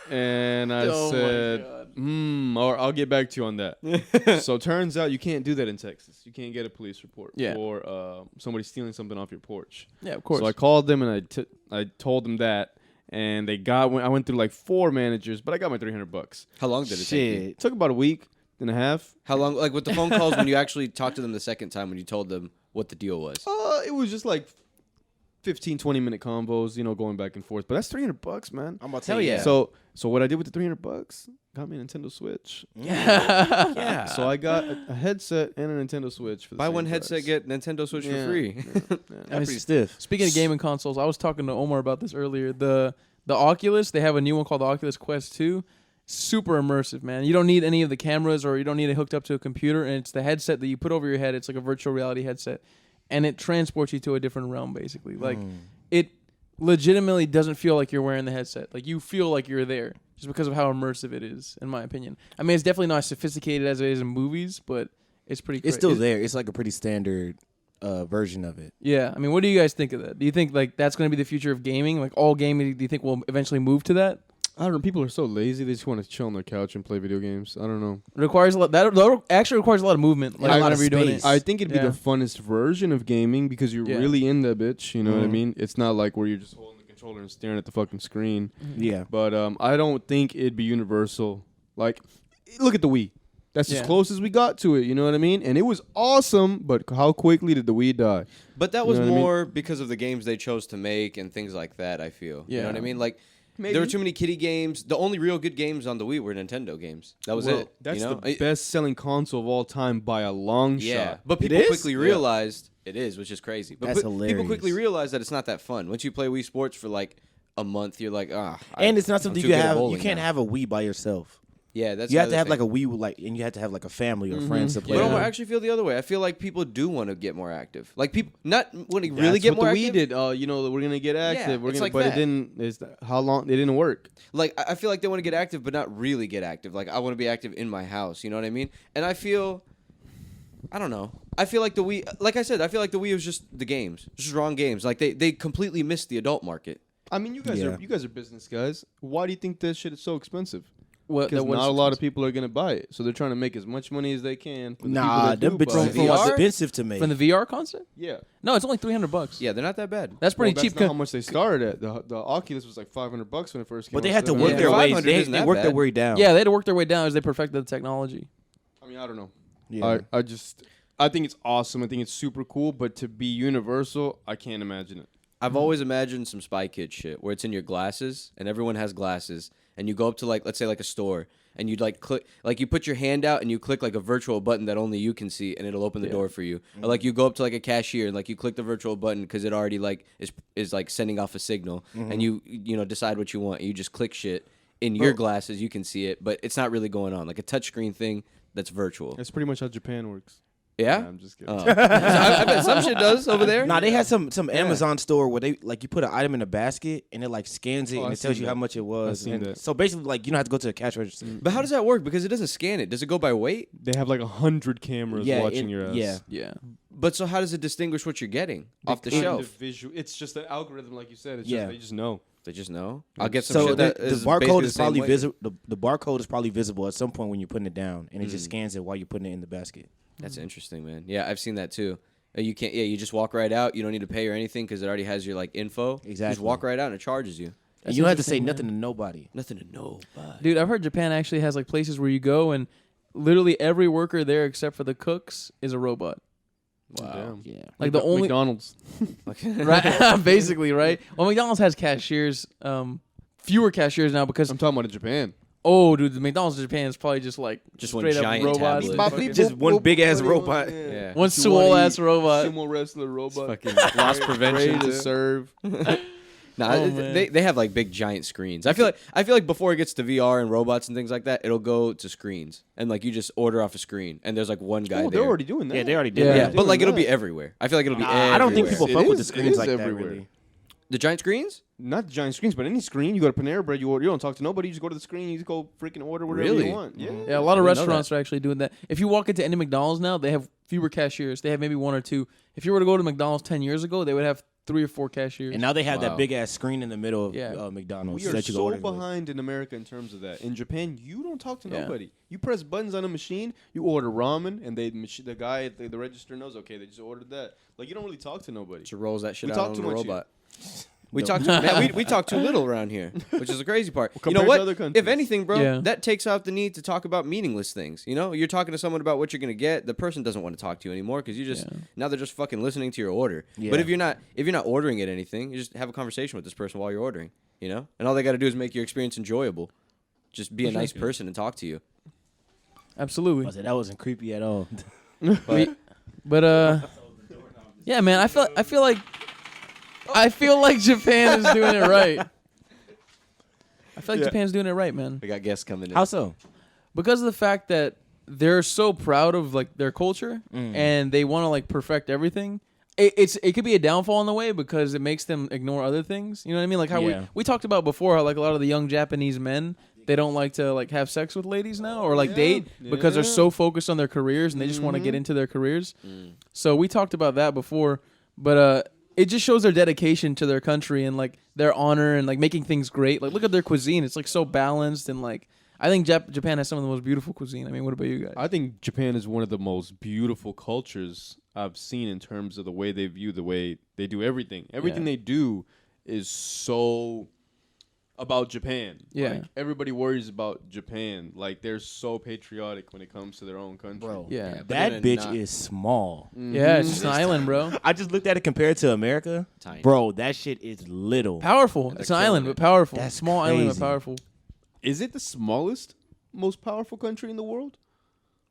And I said, or I'll get back to you on that. So it turns out you can't do that in Texas. You can't get a police report for somebody stealing something off your porch. Yeah, of course. So I called them and I told them that, and I went through like 4 managers, but I got my $300. How long did it take you? It took about a week and a half. How long, like with the phone calls when you actually talked to them the second time when you told them what the deal was? It was just like 15, 20-minute combos, going back and forth. But that's $300, man. I'm about to tell you. So what I did with the $300 got me a Nintendo Switch. Yeah. So I got a headset and a Nintendo Switch for the Buy same one price. headset, get Nintendo Switch for free. That's pretty stiff. Speaking of gaming consoles, I was talking to Omar about this earlier. The Oculus, they have a new one called the Oculus Quest 2. Super immersive, man. You don't need any of the cameras, or you don't need it hooked up to a computer, and it's the headset that you put over your head. It's like a virtual reality headset, and it transports you to a different realm, basically. Like, it legitimately doesn't feel like you're wearing the headset. Like, you feel like you're there just because of how immersive it is, in my opinion. I mean, it's definitely not as sophisticated as it is in movies, but it's pretty It's still there. It's like a pretty standard version of it. Yeah. I mean, what do you guys think of that? Do you think, like, that's going to be the future of gaming? Like, all gaming, do you think will eventually move to that? I don't know. People are so lazy. They just want to chill on their couch and play video games. I don't know. It requires a lot. That actually requires a lot of movement. Like, whenever you're doing it. I think it'd be the funnest version of gaming because you're really in that bitch. You know what I mean? It's not like where you're just holding the controller and staring at the fucking screen. Yeah. But I don't think it'd be universal. Like, look at the Wii. That's as close as we got to it. You know what I mean? And it was awesome. But how quickly did the Wii die? But that was more because of the games they chose to make and things like that, I feel. Yeah. You know what I mean? Like, Maybe. there were too many kiddie games. The only real good games on the Wii were Nintendo games. That was it. That's the best-selling console of all time by a long shot. But people quickly realized it is, which is crazy. But That's people hilarious. quickly realized that it's not that fun. Once you play Wii Sports for like a month, you're like, and it's not something you can have. You can't have a Wii by yourself. Yeah, that's you have to have like a Wii, and you have to have like a family or friends to play. But I actually feel the other way. I feel like people do want to get more active. Like people not want to really get more active. That's what the Wii did. We're gonna get active. Yeah, it's like but that. it didn't. How long? It didn't work. Like I feel like they want to get active, but not really get active. Like I want to be active in my house. You know what I mean? And I don't know. I feel like the Wii. Like I said, I feel like the Wii was just the games, just wrong games. Like they completely missed the adult market. I mean, you guys are business guys. Why do you think this shit is so expensive? Well, because not a lot of people are gonna buy it, so they're trying to make as much money as they can. Them bitches are expensive to make. From the VR concept? Yeah. No, it's only $300. Yeah, they're not that bad. That's pretty cheap. That's not how much they started at. The Oculus was like $500 when it first came out. But they had to work their way. They worked their way down. Yeah, they had to work their way down as they perfected the technology. I mean, I don't know. Yeah. I think it's awesome. I think it's super cool. But to be universal, I can't imagine it. I've always imagined some Spy Kid shit where it's in your glasses and everyone has glasses and you go up to like, let's say like a store and you'd like click, like you put your hand out and you click like a virtual button that only you can see and it'll open the door for you. Or like you go up to like a cashier and like you click the virtual button because it already like is like sending off a signal and you decide what you want. You just click shit in your glasses. You can see it, but it's not really going on. Like a touchscreen thing that's virtual. That's pretty much how Japan works. Yeah? Nah, I'm just kidding. So I bet some shit does over there. Nah, they had some Amazon store where they like you put an item in a basket and it like scans it and it tells you how much it was. So basically, like you don't have to go to the cash register. But how does that work? Because it doesn't scan it. Does it go by weight? They have like 100 cameras watching your ass. Yeah. But so how does it distinguish what you're getting off the shelf? It's just an algorithm, like you said. It's just they just know. They just know. I'll get some shit the that is barcode is probably visible. The barcode is probably visible at some point when you're putting it down, and it just scans it while you're putting it in the basket. That's interesting, man. Yeah, I've seen that too. You can't. Yeah, you just walk right out. You don't need to pay or anything because it already has your like info. Exactly. You just walk right out and it charges you. And you don't have to say nothing to nobody. Nothing to nobody. Dude, I've heard Japan actually has like places where you go and literally every worker there except for the cooks is a robot. Wow. Yeah. Like the only McDonald's. right, basically, right? Well, McDonald's has cashiers, fewer cashiers now because I'm talking about in Japan. Oh, dude, the McDonald's in Japan is probably just like Just one straight up giant robots. tablet. Just one big ass robot. Yeah. One swole ass robot. Sumo wrestler robot. Fucking loss prevention Ready to too. serve. They have like big giant screens. I feel like before it gets to VR and robots and things like that, it'll go to screens and like you just order off a screen and there's like one guy there. They're already doing that. Yeah, they already did. Yeah. that. Yeah, but like it'll be everywhere. I feel like it'll be everywhere. I don't think people It fuck with the is- it screens is like everywhere. that. Really. The giant screens? Not giant screens, but any screen. You go to Panera Bread, you order. You don't talk to nobody. You just go to the screen. You just go freaking order whatever Really? you want. Yeah. Yeah, a lot of I didn't know restaurants are actually doing that. If you walk into any McDonald's now, they have fewer cashiers. They have maybe one or two. If you were to go to McDonald's 10 years ago, they would have 3 or 4 cashiers. And now they have Wow. that big ass screen in the middle of Yeah. McDonald's. We are that you go so order with. behind in America in terms of that. In Japan, you don't talk to Yeah. nobody. You press buttons on a machine. You order ramen, and the guy at the register knows. Okay, they just ordered that. Like you don't really talk to nobody. Just rolls that shit We out talk on too the much robot. We talk too man, we talk too little around here, which is the crazy part. You know compared to what? other countries. If anything, bro, Yeah. that takes out the need to talk about meaningless things. You know, you're talking to someone about what you're gonna get. The person doesn't want to talk to you anymore because you just now they're just fucking listening to your order. Yeah. But if you're not ordering at anything, you just have a conversation with this person while you're ordering. You know, and all they got to do is make your experience enjoyable. Just be a nice person and talk to you. Absolutely. I said, that wasn't creepy at all. But yeah, man, I feel like Japan is doing it right. I feel like Japan's doing it right, man. We got guests coming in. How so? Because of the fact that they're so proud of like their culture and they want to like perfect everything. It could be a downfall in the way because it makes them ignore other things. You know what I mean? Like how we talked about before, how like a lot of the young Japanese men, they don't like to like have sex with ladies now or like date because they're so focused on their careers and they just want to get into their careers. So we talked about that before, but it just shows their dedication to their country and like their honor and like making things great. Like look at their cuisine; it's like so balanced and like I think Japan has some of the most beautiful cuisine. I mean, what about you guys? I think Japan is one of the most beautiful cultures I've seen in terms of the way they view the way they do everything. Everything they do is so about Japan. Yeah. Like, everybody worries about Japan. Like they're so patriotic when it comes to their own country. Bro, Yeah. that bitch is small. Yeah, it's just an island, bro. I just looked at it compared to America. Tiny. Bro, that shit is little. Powerful. It's an island, but powerful. That's Small island, but crazy. powerful. Is it the smallest, most powerful country in the world?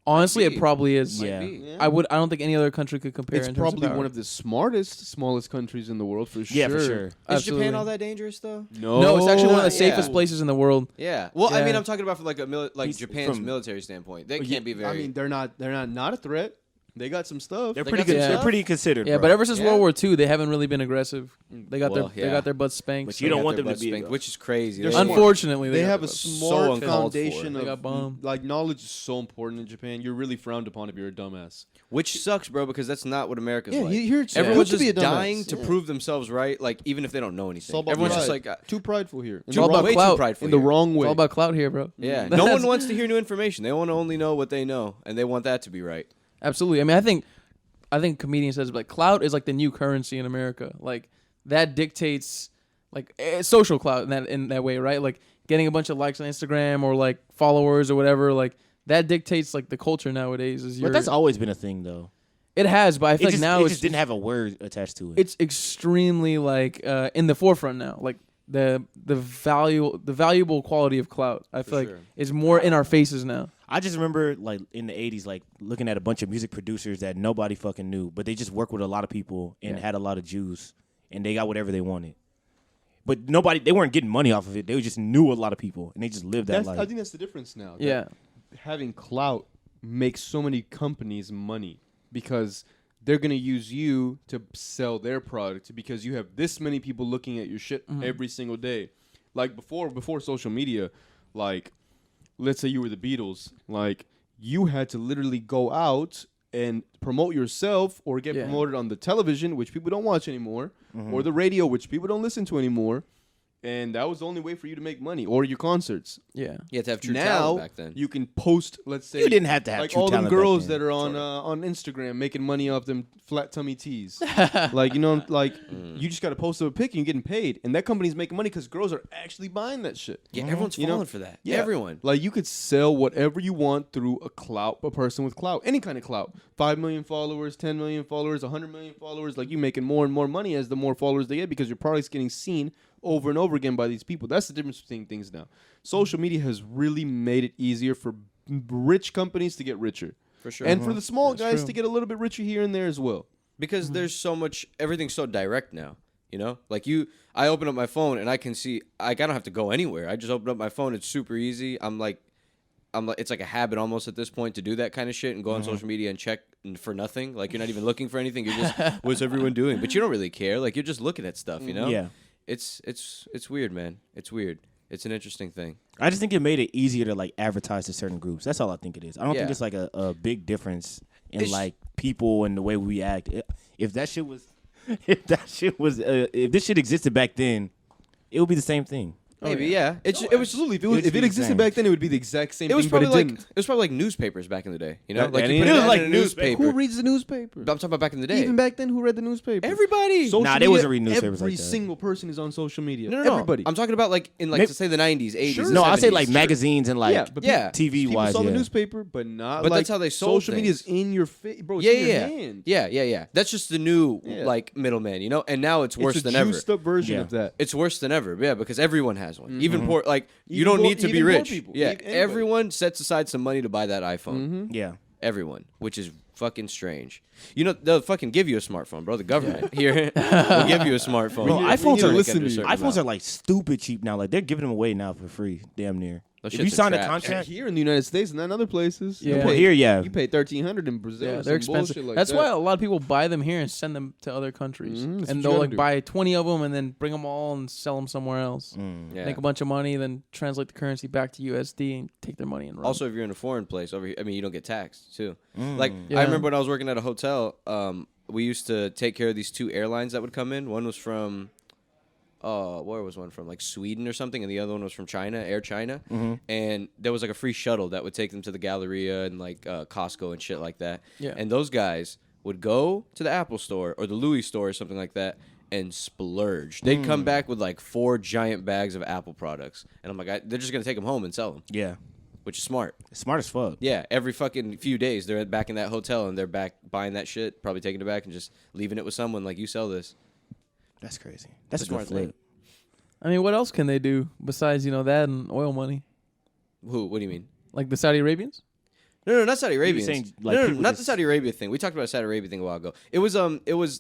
Honestly, be. it probably is. Yeah. I don't think any other country could compare. It's in terms probably of power. one of the smallest countries in the world for sure. Yeah, for sure. Is Absolutely. Japan all that dangerous though? No, it's actually one of the Yeah. safest places in the world. Yeah. Well, I Yeah. mean, I'm talking about from like He's Japan's from- military standpoint. They can't be very. I mean, they're not a threat. They got some stuff. They're They pretty got some good. They're stuff? pretty considered. Yeah, bro. but ever since Yeah. World War II, they haven't really been aggressive. They got Well, they got their butts spanked. But so- you don't got want their them to butts be- spanked, which is crazy. They're They're smart. Unfortunately, They got have their a butts- smart uncalled for. foundation They got of bombed. like knowledge is so important in Japan. You're really frowned upon if you're a dumbass. Which sucks, bro, because that's not what America's Yeah, like. here it's Everyone's good to be just a dumbass. dying to prove themselves right, like even if they don't know anything. It's all about Everyone's just pride. like, too prideful here. It's all about way clout. too prideful. In the here. wrong It's way. all about clout here, bro. Yeah, no one wants to hear new information. They want to only know what they know, and they want that to be right. Absolutely. I mean, I think comedian says like clout is like the new currency in America. Like that dictates like social clout in that way, right? Like getting a bunch of likes on Instagram or like followers or whatever. Like that dictates like the culture nowadays. But that's always been a thing, though. It has, but I feel It like now it it's just didn't have a word attached to it. it's extremely like in the forefront now. Like the valuable quality of clout, I feel like sure. is more in our faces now. I just remember like in the 80s, like looking at a bunch of music producers that nobody fucking knew, but they just worked with a lot of people and had a lot of Jews, and they got whatever they wanted. But they weren't getting money off of it. They just knew a lot of people, and they just lived that life. I think that's the difference now. that Yeah. Having clout makes so many companies money because they're going to use you to sell their product because you have this many people looking at your shit every single day. Like before social media, like let's say you were the Beatles, like you had to literally go out and promote yourself or get promoted on the television, which people don't watch anymore, or the radio, which people don't listen to anymore. And that was the only way for you to make money, or your concerts. Yeah. You have to have true Now talent back then. you can post, let's say, You didn't have to have like true all them talent back girls then. that are on Instagram making money off them flat tummy tees. Like you just got to post a pic and you're getting paid, and that company's making money because girls are actually buying that shit. Yeah, everyone's You know? falling for that. Yeah. Everyone. Like you could sell whatever you want through a person with clout, any kind of clout. 5 million followers, 10 million followers, 100 million followers. Like, you making more and more money as the more followers they get because your product's getting seen over and over again by these people. That's the difference between things now. Social media has really made it easier for rich companies to get richer. For sure. And for the small That's guys true. to get a little bit richer here and there as well. Because there's so much, everything's so direct now, you know? Like I open up my phone and I can see, I don't have to go anywhere. I just open up my phone. It's super easy. I'm like, it's like a habit almost at this point to do that kind of shit and go on social media and check for nothing. Like, you're not even looking for anything. You're just, what's everyone doing? But you don't really care. Like, you're just looking at stuff, you know? Yeah. It's weird, man. It's weird. It's an interesting thing. I just think it made it easier to like advertise to certain groups. That's all I think it is. I don't think Yeah. it's like a big difference in It's- like people and the way we act. If that shit was, if this shit existed back then, it would be the same thing. Maybe, yeah. It was Absolutely. would If be it the existed same. back then, it would be the exact same It was thing, but probably it like didn't. newspapers back in the day, you know? That- Like, that you put ain't- it It was like in a newspaper. Who reads the newspaper? I'm talking about back in the day. Even back then, who read the newspaper? Everybody. Social Nah, they media, wasn't reading newspapers every like that. single person is on social media. No. Everybody. I'm talking about like in like Maybe- to say the 90s, 80s. Sure. the No, I say 70s. like magazines and like yeah, but yeah. TV people wise. saw Yeah. the newspaper, but not But like that's how they sold social media is things. in your face, bro. It's Yeah, in your yeah, hand. yeah. That's just the new Yeah. like middleman, you know. And now it's worse It's a than ever. juiced up version Yeah. of that. It's worse than ever, yeah, because everyone has one. Even poor, like you Even don't poor- need to be even poor rich. people. Yeah, Anybody. everyone sets aside some money to buy that iPhone. Yeah. Everyone, which is fucking strange. You know, they'll fucking give you a smartphone, bro. The government here will give you a smartphone. Bro, need- iPhones we need are to listen listen to you. iPhones are like stupid cheap now. Like they're giving them away now for free, damn near. Those If shits you are sign a trash. contract, Here in the United States and then other places. Yeah. You well, pay, here, yeah. you pay $1,300 in Brazil. Yeah, or they're some expensive. bullshit like That's that. why a lot of people buy them here and send them to other countries, Mhm, that's what and you they'll gotta like do. buy 20 of them and then bring them all and sell them somewhere else. Yeah. Make a bunch of money, then translate the currency back to USD and take their money and run. Also, if you're in a foreign place over here, I mean, you don't get taxed too. Mm. Like Yeah. I remember when I was working at a hotel, we used to take care of these two airlines that would come in. One was from, where was one from? Like Sweden or something, and the other one was from China, Air China. And there was like a free shuttle that would take them to the Galleria and like Costco and shit like that. Yeah. And those guys would go to the Apple store or the Louis store or something like that and splurge. They'd come back with like 4 giant bags of Apple products, and I'm like, they're just gonna take them home and sell them, yeah, which is smart. smart as fuck. Yeah, every fucking few days they're back in that hotel and they're back buying that shit, probably taking it back and just leaving it with someone like, you sell this. That's crazy. That's a Smart good flip. thing. I mean, what else can they do besides that and oil money? Who? What do you mean? Like the Saudi Arabians? No, not Saudi Arabians. saying, like, no, people not the just- Saudi Arabia thing. We talked about a Saudi Arabia thing a while ago. It was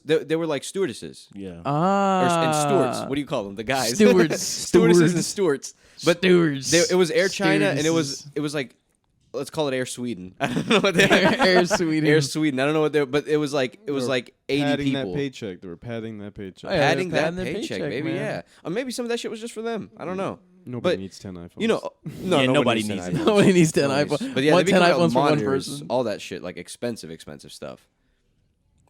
they were like stewardesses. Yeah. And stewards. What do you call them? The guys. Stewards. Stewardesses and stewards. But Stewards. it was Air China and it Stewardesses. was like, let's call it Air Sweden. I don't know what they Air Sweden. Air Sweden. I don't know what they, but it was like 80 padding people. that paycheck. They were padding that paycheck. Oh, yeah. Padding they're that padding their paycheck, paycheck, maybe, man. yeah. Or maybe some of that shit was just for them. I don't know. Nobody But, needs 10 iPhones. You know, no, Yeah, nobody needs 10 needs it. iPhones. Nobody needs 10 Nobody's- iPhones. But yeah, One they 10 be coming out iPhones with for one monitors, person. all that shit, like expensive stuff.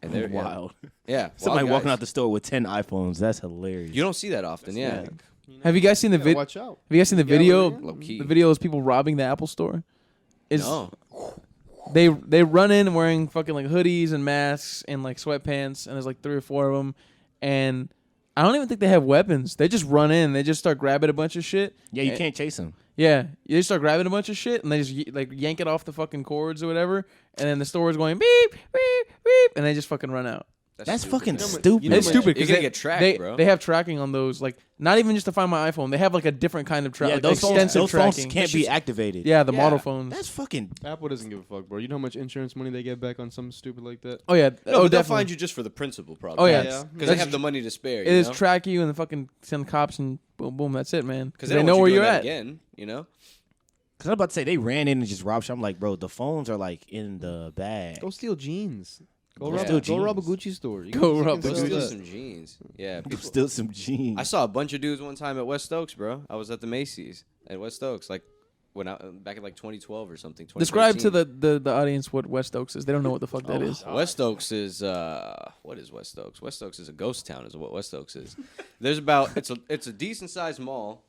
And they're Wild. Yeah, Somebody wild walking guys. out the store with 10 iPhones. That's hilarious. You don't see that often, yeah. Have you guys seen the Gotta video? watch out. Have you guys seen the video? Low key. The video is people robbing the Apple store. Is No. they run in wearing fucking like hoodies and masks and like sweatpants, and there's like 3 or 4 of them, and I don't even think they have weapons. They just run in, they just start grabbing a bunch of shit. Yeah, you And- can't chase them. Yeah, they start grabbing a bunch of shit, and they just like yank it off the fucking cords or whatever, and then the store is going beep beep beep, and they just fucking run out. That's stupid. fucking You know, stupid. It's stupid You're because gonna they get tracked, they, bro. they have tracking on those, like not even just to find my iPhone. They have like a different kind of Yeah, tracking, those phones, extensive those phones tracking. can't be activated. Yeah, the Yeah. model phones. That's fucking. Apple doesn't give a fuck, bro. You know how much insurance money they get back on something stupid like that? Oh yeah, No, oh but they'll definitely. find you just for the principal, probably. Oh, yeah. Because they That's- have the money to spare. It is track you and then fucking send cops and boom boom. That's it, man. Because They know where you're at. Again, you know? Because I'm about to say, they ran in and just robbed shop. I'm like, bro, the phones are like in the bag. Go steal jeans. Go Yeah. rob, Steal go rob a jeans. Gucci store. You Go can rob Go a sell steal that. some jeans. Yeah. Go People, steal some jeans. I saw a bunch of dudes one time at West Oaks, bro. I was at the Macy's at West Oaks, like when I back in like 2012 or something. Describe to 2013. the audience what West Oaks is. They don't know what the fuck that is. West Oaks is what is West Oaks? West Oaks is a ghost town, is what West Oaks is. There's about it's a decent sized mall.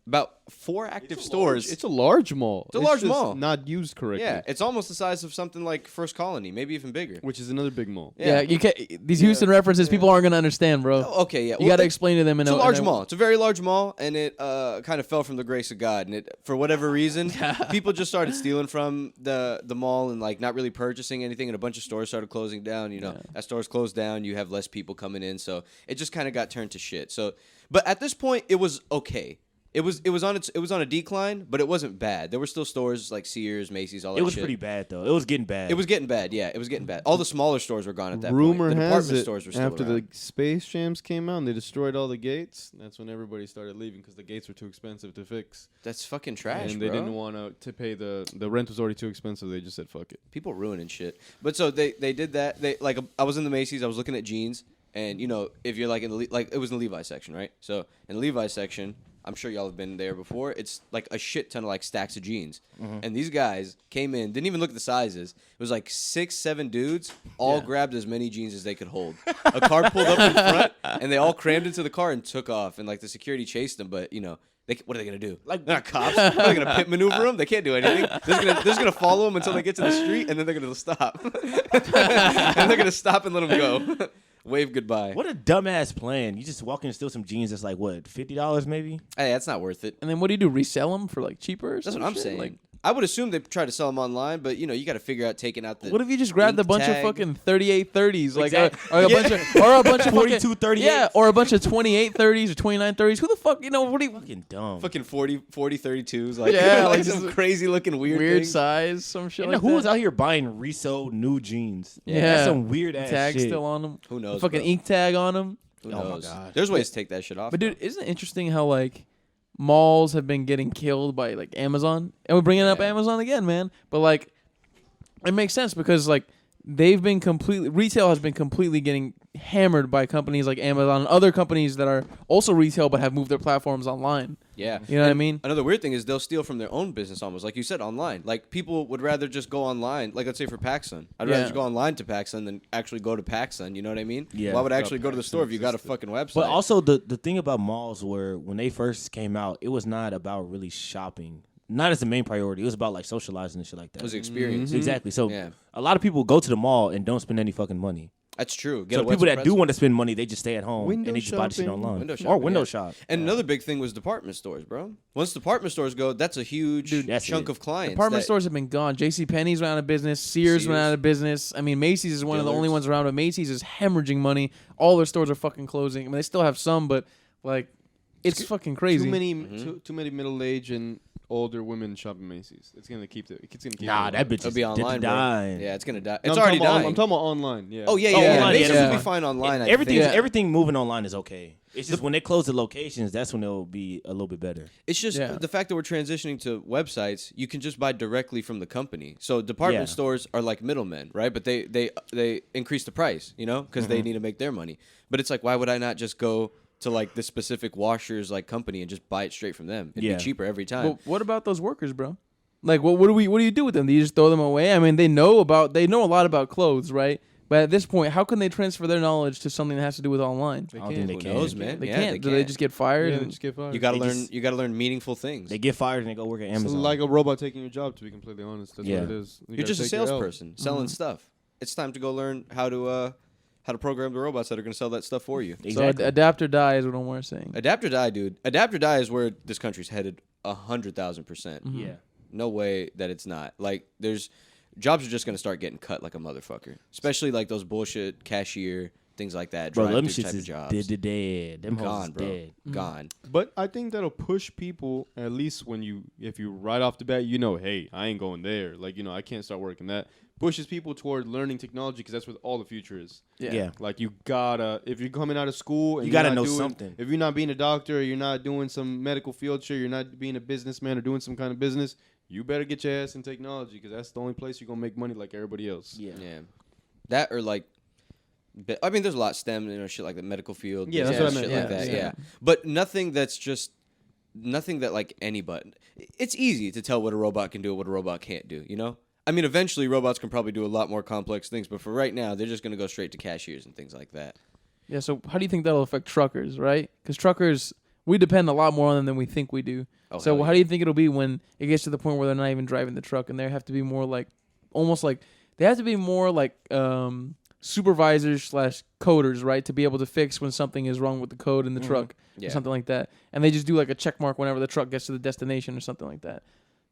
about 4 active stores. It's a large mall. It's a large just mall. not used correctly. Yeah, it's almost the size of something like First Colony, maybe even bigger. Which is another big mall. Yeah, you can't. These Houston references, people aren't gonna understand, bro. Okay, yeah. You got to explain to them. It's a large mall. It's a very large mall, and it kind of fell from the grace of God. And it, for whatever reason, people just started stealing from the mall and like not really purchasing anything. And a bunch of stores started closing down. You know, as stores closed down, you have less people coming in, so it just kind of got turned to shit. So, but at this point, it was okay. It was on a decline, but it wasn't bad. There were still stores like Sears, Macy's, all that shit. It was pretty bad though. It was getting bad. It was getting bad. Yeah, it was getting bad. All the smaller stores were gone at that Rumor point. The has department it stores were still after around. the Space Jams came out and they destroyed all the gates. That's when everybody started leaving because the gates were too expensive to fix. That's fucking trash, And bro. they didn't want to pay the rent was already too expensive. They just said fuck it. People ruining shit. But so they did that. They like I was in the Macy's. I was looking at jeans, and you know if you're like in the like it was in the Levi's section, right? So in the Levi's section, I'm sure y'all have been there before. It's like a shit ton of like stacks of jeans, and these guys came in, didn't even look at the sizes. It was like 6, 7 dudes, all grabbed as many jeans as they could hold. A car pulled up in front, and they all crammed into the car and took off. And like the security chased them, but you know. What are they gonna do? Like they're not cops. They're not gonna pit maneuver them. They can't do anything. They're just gonna follow them until they get to the street, and then they're gonna stop. And they're gonna stop and let them go. Wave goodbye. What a dumbass plan. You just walk in and steal some jeans that's like what, $50 maybe? Hey, that's not worth it. And then what do you do? Resell them for like cheaper? Or That's some what I'm shit? saying. Like, I would assume they try to sell them online, but you know you got to figure out taking out the. what if you just grabbed a ink bunch tag? of fucking 3830s, like Exactly. or a bunch of 4238s? yeah, or a bunch of 2830s or 2930s? Who the fuck, you know? What do you Fucking dumb. Fucking 32s, like Yeah, like like some just crazy looking weird thing. size, some shit You like know, who was that? out here buying resold new jeans? Yeah. That's some weird ass Tag shit. still on them. Who knows? Fucking bro? ink tag on them. Who Oh my knows? gosh. There's ways to take that shit off. But dude, isn't it interesting how like malls have been getting killed by like Amazon, and we're bringing up Amazon again, man? But like, it makes sense because like retail has been completely getting hammered by companies like Amazon and other companies that are also retail but have moved their platforms online. Yeah. You know what I mean? Another weird thing is they'll steal from their own business almost. Like you said, online. Like people would rather just go online. Like let's say for PacSun. I'd rather just go online to PacSun than actually go to PacSun. You know what I mean? Yeah. Why would I actually go to the store if you got a fucking website? But also the thing about malls were when they first came out, it was not about really shopping. Not as the main priority. It was about like socializing and shit like that. it was an experience. Exactly. So Yeah. a lot of people go to the mall and don't spend any fucking money. That's true. So people that do want to spend money, they just stay at home Window and they just buy the shit shopping. online. Window Or shopping, window yeah. shop. And another big thing was department stores, bro. Once department stores go, that's a huge that's chunk it. of clients. Department that- stores have been gone. JCPenney's went out of business. Sears went Sears. out of business. I mean, Macy's is one of the only Dillard's. ones around, but Macy's is hemorrhaging money. All their stores are fucking closing. I mean, they still have some, but like, it's fucking crazy. Too many middle aged and older women shop at Macy's. It's gonna keep it. It's gonna keep Nah, it that bitch It'll is be online, bro. dying. Yeah, it's gonna die. No, It's I'm already talking about- dying. I'm talking about online. Yeah. Oh yeah, Oh, yeah. online, Macy's yeah. will be fine online. I Everything think. everything moving online is okay. It's just when they close the locations, that's when it'll be a little bit better. It's just Yeah. the fact that we're transitioning to websites. You can just buy directly from the company. So department Yeah. stores are like middlemen, right? But they increase the price, you know, because they need to make their money. But it's like, why would I not just go to like the specific washers like company and just buy it straight from them? It'd Yeah. be cheaper every time. Well, what about those workers, bro? Like, what do you do with them? Do you just throw them away? I mean, they know a lot about clothes, right? But at this point, how can they transfer their knowledge to something that has to do with online? I don't think they Who can. knows, man? They Yeah, can't. Do they just get fired? Yeah, they and- just get fired. You gotta They learn. just- You gotta learn meaningful things. They get fired and they go work at It's Amazon. like a robot taking your job. To be completely honest, that's Yeah. what it is. You You're gotta just a take your L. salesperson selling stuff. It's time to go learn how to program the robots that are gonna sell that stuff for you. Exactly. So adapt or die is what I'm saying. Adapt or die, dude. Adapt or die is where this country's headed 100,000%. Yeah. No way that it's not. Like, jobs are just gonna start getting cut like a motherfucker. Especially like those bullshit cashier things like that. Bro, them drive-through shits type of is jobs. dead. Them hoes Gone, is bro. dead. Gone. But I think that'll push people, at least if you right off the bat, hey, I ain't going there. Like, I can't start working that. Pushes people toward learning technology because that's what all the future is. Yeah. Like, you gotta, if you're coming out of school and You you're gotta not know doing- something. If you're not being a doctor, or you're not doing some medical field shit, you're not being a businessman or doing some kind of business, you better get your ass in technology because that's the only place you're gonna make money like everybody else. Yeah. Yeah. That or like, I mean, there's a lot STEM, shit like the medical field. Yeah, that's business, what I shit meant. like that. Yeah. Yeah. But nothing that like anybody. It's easy to tell what a robot can do and what a robot can't do. I mean, eventually robots can probably do a lot more complex things, but for right now, they're just gonna go straight to cashiers and things like that. Yeah. So how do you think that'll affect truckers, right? Because truckers, we depend a lot more on them than we think we do. Oh, So hell how do you think it'll be when it gets to the point where they're not even driving the truck and they have to be more like, almost like, they have to be more like supervisors / coders, right, to be able to fix when something is wrong with the code in the truck or something like that. And they just do like a check mark whenever the truck gets to the destination or something like that.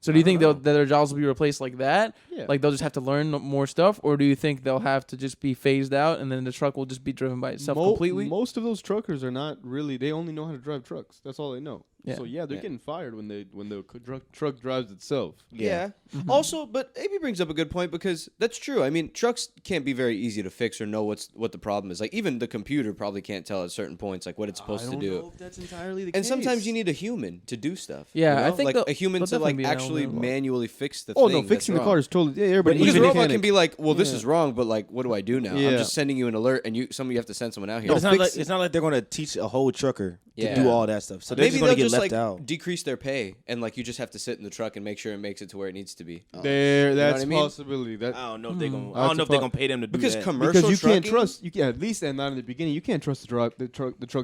So do you think that their jobs will be replaced like that? Yeah. Like they'll just have to learn more stuff? Or do you think they'll have to just be phased out and then the truck will just be driven by itself completely? Most of those truckers are not really. They only know how to drive trucks. That's all they know. Yeah. So they're getting fired when the truck drives itself. Yeah. Also, but AB brings up a good point because that's true. I mean, trucks can't be very easy to fix or know what the problem is. Like even the computer probably can't tell at certain points like what it's supposed to do. I don't know if that's entirely the And case. sometimes you need a human to do stuff. Yeah, you know? I think like a human to like actually manually fix the thing. Oh no, fixing the car is totally everybody. Because a even robot can be like, well, this is wrong, but like, what do I do now? Yeah. I'm just sending you an alert, and you have to send someone out here. No, it's not like they're going to teach a whole trucker to do all that stuff. So they're maybe just going they'll to get just left like out. decrease their pay, and like you just have to sit in the truck and make sure it makes it to where it needs to be. That's I mean? possibility. That I don't know if they're going. I don't know if they're going to pay them to do Because that. commercial because you can't trucking- trust. You can at least and not in the beginning. You can't trust the truck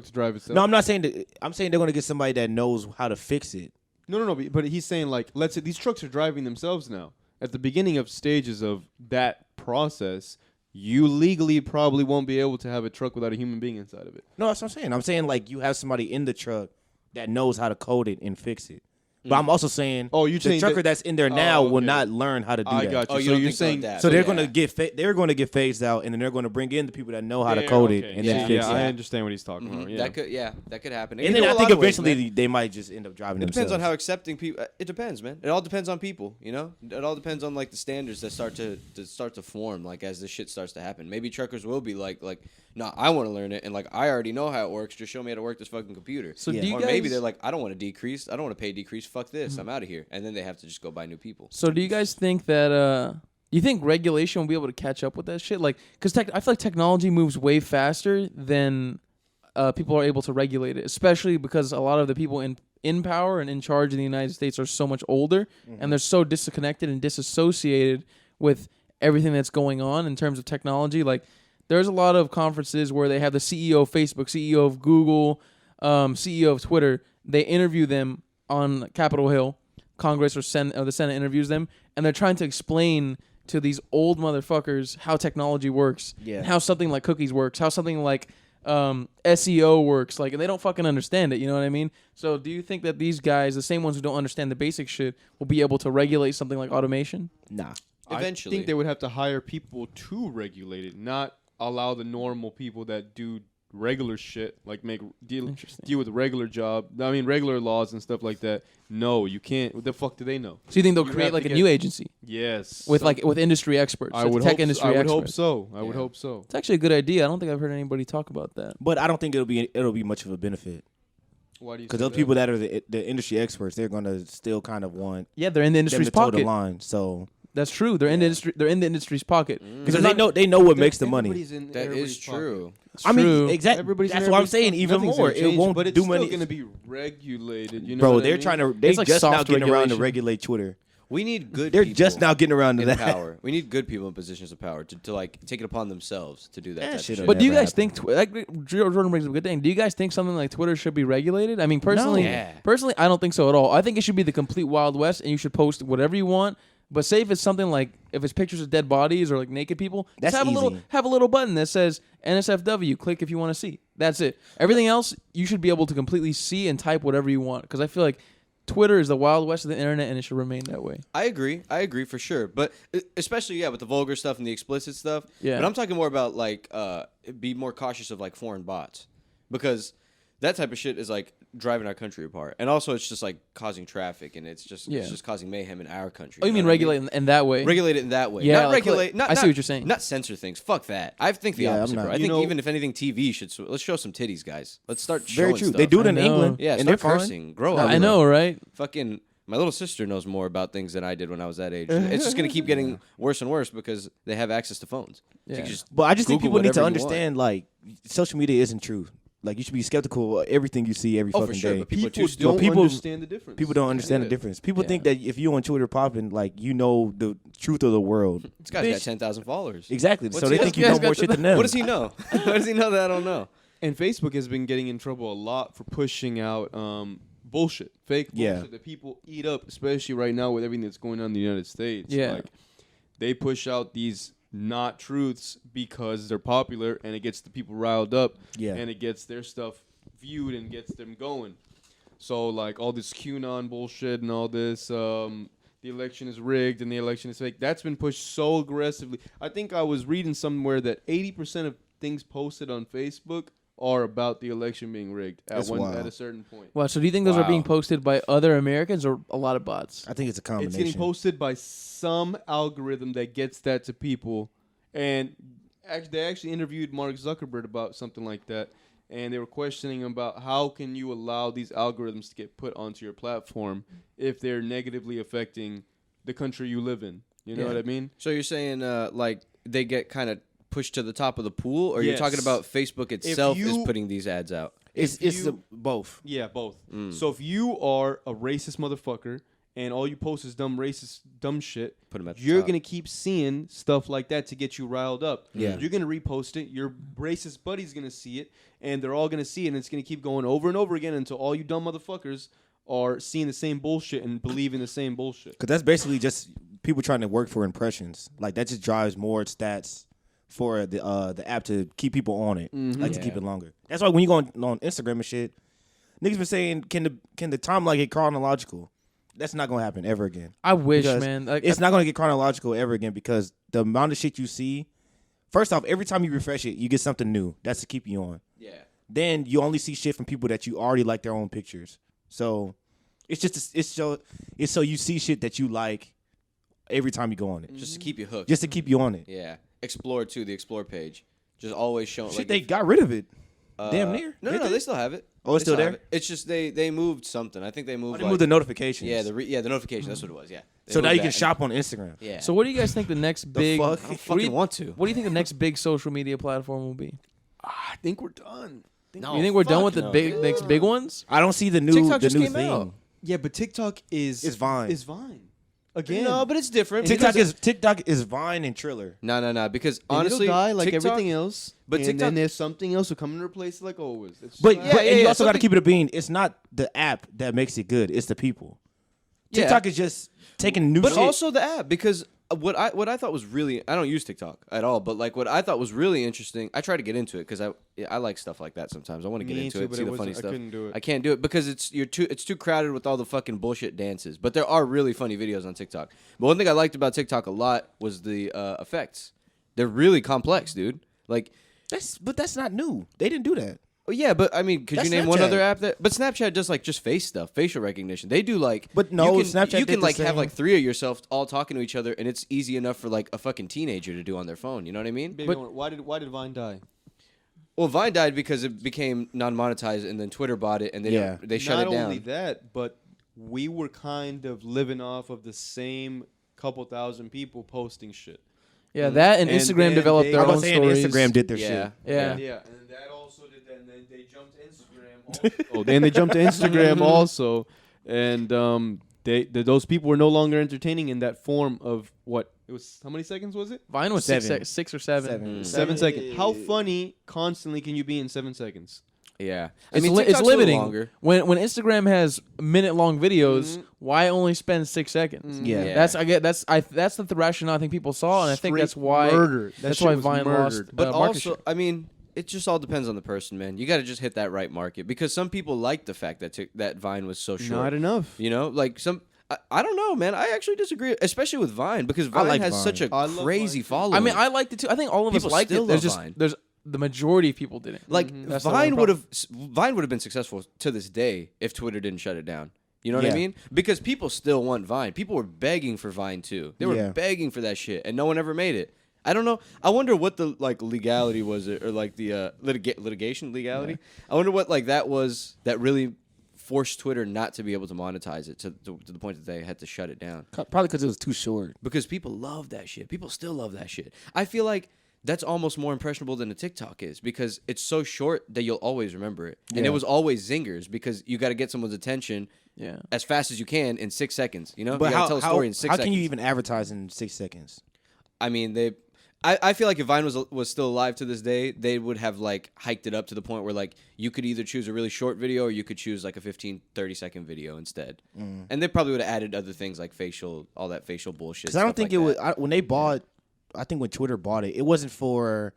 to drive itself. No, I'm not saying that. I'm saying they're going to get somebody that knows how to fix it. No. But he's saying like, let's say these trucks are driving themselves now. At the beginning of stages of that process, you legally probably won't be able to have a truck without a human being inside of it. No, that's what I'm saying. I'm saying like you have somebody in the truck that knows how to code it and fix it. But I'm also saying, you're the saying trucker that- that's in there now will okay. not learn how to do I that. got you. Oh, you So don't you're think saying that? So they're Yeah. going to get phased out, and then they're going to bring in the people that know how to code it and then fix I it. understand what he's talking about. Yeah. That could happen. It And can then go I a think lot of ways, eventually man. they might just end up driving It themselves. depends on how accepting people. It depends, man. It all depends on people. You know, it all depends on like the standards that start to form. Like as this shit starts to happen, maybe truckers will be like, no, I want to learn it, and like I already know how it works. Just show me how to work this fucking computer. So do you or guys, maybe they're like, I don't want to decrease. I don't want to pay decrease. Fuck this. I'm out of here. And then they have to just go buy new people. So do you guys think that you think regulation will be able to catch up with that shit? Like, because I feel like technology moves way faster than people are able to regulate it, especially because a lot of the people in power and in charge in the United States are so much older, and they're so disconnected and disassociated with everything that's going on in terms of technology. Like, there's a lot of conferences where they have the CEO of Facebook, CEO of Google, CEO of Twitter. They interview them on Capitol Hill. Congress or the Senate interviews them, and they're trying to explain to these old motherfuckers how technology works, and how something like cookies works, how something like SEO works, like, and they don't fucking understand it. You know what I mean? So, do you think that these guys, the same ones who don't understand the basic shit, will be able to regulate something like automation? Nah. Eventually, I think they would have to hire people to regulate it, not allow the normal people that do regular shit, like deal with regular regular laws and stuff like that. No, you can't. What the fuck do they know? So you think they'll create like a new agency? Yes. With with industry experts, I would tech hope industry I would experts. hope so. I would hope so. It's actually a good idea. I don't think I've heard anybody talk about that. But I don't think it'll be much of a benefit. Why do you? Because those people that are the industry experts, they're gonna still kind of want Yeah, they're in the them industry's to toe the pocket. line. So That's true. They're in the industry. They're in the industry's pocket because they know what makes the money. that is true. I mean, true. exactly. That's what I'm saying. Even more, it won't but it's do still money. going to be regulated. You know, Bro, what I they're mean? trying to. They It's like just now soft getting around to regulation. regulate Twitter. We need good. They're people just now getting around to in that. power. We need good people in positions of power to like take it upon themselves to do that. That type of shit shit. But do you never guys think Jordan brings up a good thing? Do you guys think something like Twitter should be regulated? I mean, personally, Yeah. I don't think so at all. I think it should be the complete Wild West, and you should post whatever you want. But say if it's something like if it's pictures of dead bodies or like naked people, That's just easy. have a little button that says NSFW. Click if you want to see. That's it. Everything else you should be able to completely see and type whatever you want. Because I feel like Twitter is the Wild West of the internet, and it should remain that way. I agree for sure. But especially with the vulgar stuff and the explicit stuff. Yeah. But I'm talking more about like be more cautious of like foreign bots, because that type of shit is like driving our country apart, and also it's just like causing traffic, and it's just causing mayhem in our country. Oh, you mean regulate in that way? Regulate it in that way. Yeah, not like, regulate. Not, I see not- what you're saying. Not censor things. Fuck that. I think the Yeah, I'm opposite, not. bro. I You think know- even if anything, TV should. Let's show some titties, guys. Let's start Very showing true. stuff. They do it in I know. England. Yeah, and start they're fine. cursing. Grow up. I know, right? Fucking. My little sister knows more about things than I did when I was that age. It's just gonna keep getting worse and worse because they have access to phones. So you Yeah. can just But I just think Google people need to whatever you understand like social media isn't true. Like you should be skeptical of everything you see every Oh, fucking for sure, day. but people are too People stupid. don't people- understand the difference. People don't understand the difference. People think that if you on Twitter popping, like you know the truth of the world. This guy's got 10,000 followers. Exactly. What's So they he- think you this know guy's more got shit than them. What does he know? What does he know that I don't know? And Facebook has been getting in trouble a lot for pushing out bullshit, fake bullshit that people eat up, especially right now with everything that's going on in the United States. Yeah. Like, they push out these not truths because they're popular, and it gets the people riled up, and it gets their stuff viewed and gets them going. So, like, all this QAnon bullshit and all this, the election is rigged and the election is fake, that's been pushed so aggressively. I think I was reading somewhere that 80% of things posted on Facebook are about the election being rigged at a certain point. Wow, so do you think those are being posted by other Americans or a lot of bots? I think it's a combination. It's getting posted by some algorithm that gets that to people. And they actually interviewed Mark Zuckerberg about something like that. And they were questioning about how can you allow these algorithms to get put onto your platform if they're negatively affecting the country you live in. You know what I mean? So you're saying like they get kind of pushed to the top of the pool, or you're talking about Facebook itself is putting these ads out? It's both. Yeah, both. So if you are a racist motherfucker and all you post is dumb shit, put them at the you're top. going to keep seeing stuff like that to get you riled up. Yeah. You're going to repost it. Your racist buddy's going to see it, and they're all going to see it, and it's going to keep going over and over again until all you dumb motherfuckers are seeing the same bullshit and believing the same bullshit. Because that's basically just people trying to work for impressions. Like, that just drives more stats for the app to keep people on it, to keep it longer. That's why when you go on Instagram and shit, niggas been saying, can the timeline get chronological? That's not gonna happen ever again. I wish, man. Like, it's not gonna get chronological ever again because the amount of shit you see. First off, every time you refresh it, you get something new. That's to keep you on. Yeah. Then you only see shit from people that you already like their own pictures. So it's so you see shit that you like every time you go on it. Just to keep you hooked. Just to keep you on it. Yeah. Explore too, the Explore page. Just always showing. Shit, they got rid of it. Damn near. No, they still have it. Oh, it's They still there? have it. It's just they moved something. I think they moved. They moved the notifications. Yeah, the notification. That's what it was. Yeah. They So now moved you can that. shop on Instagram. Yeah. so what do you guys think the next big? fuck? I don't fucking want to. What do you think the next big social media platform will be? I think we're done. No, You think we're done with the no. next big ones? I don't see the new TikTok the just new came thing. out. Yeah, but TikTok is Vine. Again. No, but it's different. TikTok is Vine and Triller. No. Because And honestly, it'll die like TikTok, everything else. but and TikTok- then there's something else will come and replace it like always. It's But, just- and you also got to something- keep it a bean. It's not the app that makes it good. It's the people. Yeah. TikTok is just taking new But shit. also the app, because what I thought was really, I don't use TikTok at all, but like what I thought was really interesting, I try to get into it because I like stuff like that sometimes. I want to get Me into too, it, but see it the funny wasn't- I stuff. couldn't do it. I can't do it because it's too crowded with all the fucking bullshit dances. But there are really funny videos on TikTok. But one thing I liked about TikTok a lot was the effects. They're really complex, dude. Like, that's not new. They didn't do that. oh yeah, but I mean, could That's you name one Snapchat. other app that? But Snapchat does like just face stuff, facial recognition. They do like, But no, you can, Snapchat you did can the like have same. like 3 of yourself all talking to each other, and it's easy enough for like a fucking teenager to do on their phone. You know what I mean? Baby, but- why did Vine die? Well, Vine died because it became non-monetized, and then Twitter bought it, and they shut Not it down. only that, but we were kind of living off of the same couple thousand people posting shit. Yeah, that and And Instagram then developed they- their I own was saying stories. Instagram did their Yeah. shit. Yeah. And that also did that. And then they jumped to Instagram. Also. Then they jumped to Instagram also, and those people were no longer entertaining in that form of what it was. How many seconds was it? Vine was Seven. six or seven. 7. 7 seconds. How funny constantly can you be in 7 seconds? Yeah, It's, TikTok's it's a little limiting. longer. When Instagram has minute-long videos, why only spend 6 seconds? Yeah. Yeah. That's the rationale I think people saw, and I think that's Straight why murder. That that's shit why was Vine murdered. lost. But market also, share. I mean, it just all depends on the person, man. You got to just hit that right market because some people like the fact that that Vine was so short. Not enough. You know, like some. I don't know, man. I actually disagree, especially with Vine because Vine like has Vine. such a I love crazy Vine, too. following. I mean, I liked it too. I think all of People us liked still it. There's love just Vine. there's the majority of people didn't. like That's the Vine only would have been successful to this day if Twitter didn't shut it down. You know what I Yeah. mean? Because people still want Vine. People were begging for Vine too. They were Yeah. begging for that shit, and no one ever made it. I don't know. I wonder what the like legality was, or like the litigation legality. I wonder what like that was that really forced Twitter not to be able to monetize it to the point that they had to shut it down. Probably because it was too short. Because people love that shit. People still love that shit. I feel like that's almost more impressionable than a TikTok is because it's so short that you'll always remember it. And Yeah. it was always zingers because you got to get someone's attention Yeah. as fast as you can in 6 seconds. You know, But you got to tell a story in 6 how seconds. can you even advertise in 6 seconds? I mean, I feel like if Vine was still alive to this day, they would have like hiked it up to the point where like you could either choose a really short video or you could choose like a 15, 30-second video instead. And they probably would have added other things like all that facial bullshit. Because I don't think like it was when they bought. I think when Twitter bought it, it wasn't for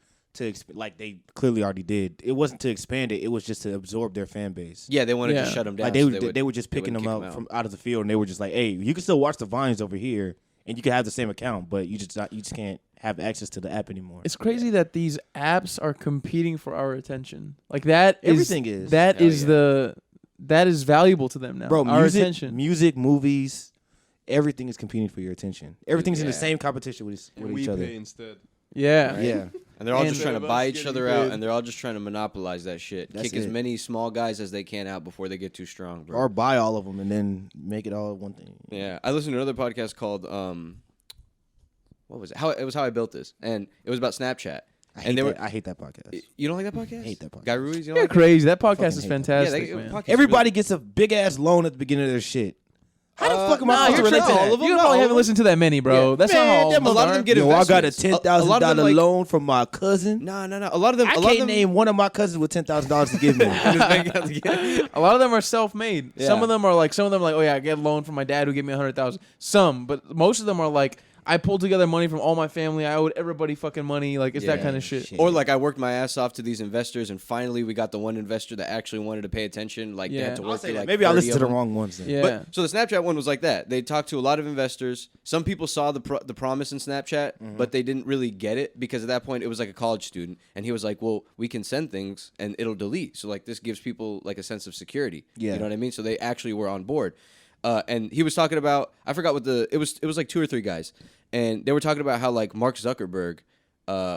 like they clearly already did. It wasn't to expand it. It was just to absorb their fan base. Yeah, they wanted to shut them down. Like they were just picking them out of the field, and they were just like, "Hey, you can still watch the Vines over here, and you can have the same account, but you just can't have access to the app anymore." It's crazy that these apps are competing for our attention. Like that Everything is. That is valuable to them now. Bro, our attention. music, movies, everything is competing for your attention. Everything's in the same competition with each other. Pay instead. Yeah. Right? Yeah. And they're all just Instead trying to of buy us each getting other paid. out, and they're all just trying to monopolize that shit. That's Kick as it. many small guys as they can out before they get too strong, bro. Or buy all of them and then make it all one thing. Yeah, I listened to another podcast called what was it? How I Built This, and it was about Snapchat. I And hate that podcast. You don't like that podcast? I hate that podcast. Guy Ruiz, you don't You're like crazy. That podcast is hate that. fantastic, Yeah, man. podcast is Everybody gets a big ass loan at the beginning of their shit. How the fuck am I Nah, supposed to you're relate to tripping. that? all of them? You Not probably all haven't of listened to that many, bro. Yeah. That's Man, not how all them- of a lot of them them are. get Yo, I got a investments. $10,000 A lot of them, like- loan from my cousin. No. A lot of them. I a lot can't of them, name one of my cousins with $10,000 to give me. A lot of them are self-made. Yeah. Some of them are like, oh yeah, I get a loan from my dad who gave me $100,000. Some, but most of them are like, I pulled together money from all my family. I owed everybody fucking money. Like it's that Yeah, kind of shit. Or like I worked my ass off to these investors, and finally we got the one investor that actually wanted to pay attention. Like they Yeah. had to I'll work say through that. like Maybe I 30 listened to of the them. wrong ones then. Yeah. But so the Snapchat one was like that. They talked to a lot of investors. Some people saw the promise in Snapchat, but they didn't really get it because at that point it was like a college student, and he was like, "Well, we can send things and it'll delete." So like this gives people like a sense of security. Yeah. You know what I mean? So they actually were on board. And he was talking about, I forgot what it was like 2 or 3 guys, and they were talking about how like Mark Zuckerberg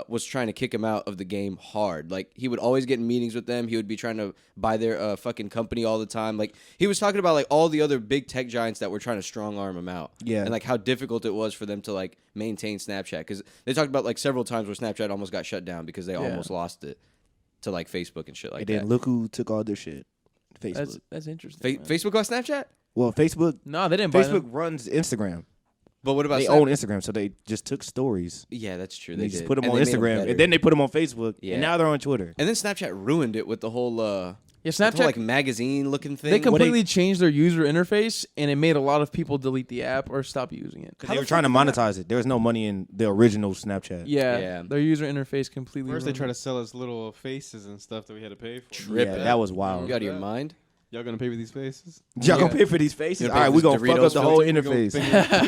was trying to kick him out of the game hard. Like he would always get in meetings with them. He would be trying to buy their fucking company all the time. Like he was talking about like all the other big tech giants that were trying to strong arm him out. Yeah. And like how difficult it was for them to like maintain Snapchat, because they talked about like several times where Snapchat almost got shut down because they almost lost it to like Facebook and shit like And that. then look who took all their shit. Facebook. That's interesting. man. Facebook got Snapchat? Well, Facebook No, they didn't buy Facebook them. runs Instagram. But what about They Snap- own Instagram, so they just took stories. Yeah, that's true. They They just did. put them And on they made 'em Instagram, better. and then they put them on Facebook, Yeah. and now they're on Twitter. And then Snapchat ruined it with the whole Yeah, with the whole, Snapchat. like magazine looking thing. They completely changed their user interface, and it made a lot of people delete the app or stop using it. They were trying to monetize it. There was no money in the original Snapchat. Yeah, Yeah. their user interface completely. First, they ruined try it. to sell us little faces and stuff that we had to pay for. Tripping. Yeah, that was You wild. out of your mind? Y'all gonna pay for these faces? Y'all gonna Yeah. pay for these faces? You All gonna pay right, for we're this gonna fuck up Doritos the whole filter?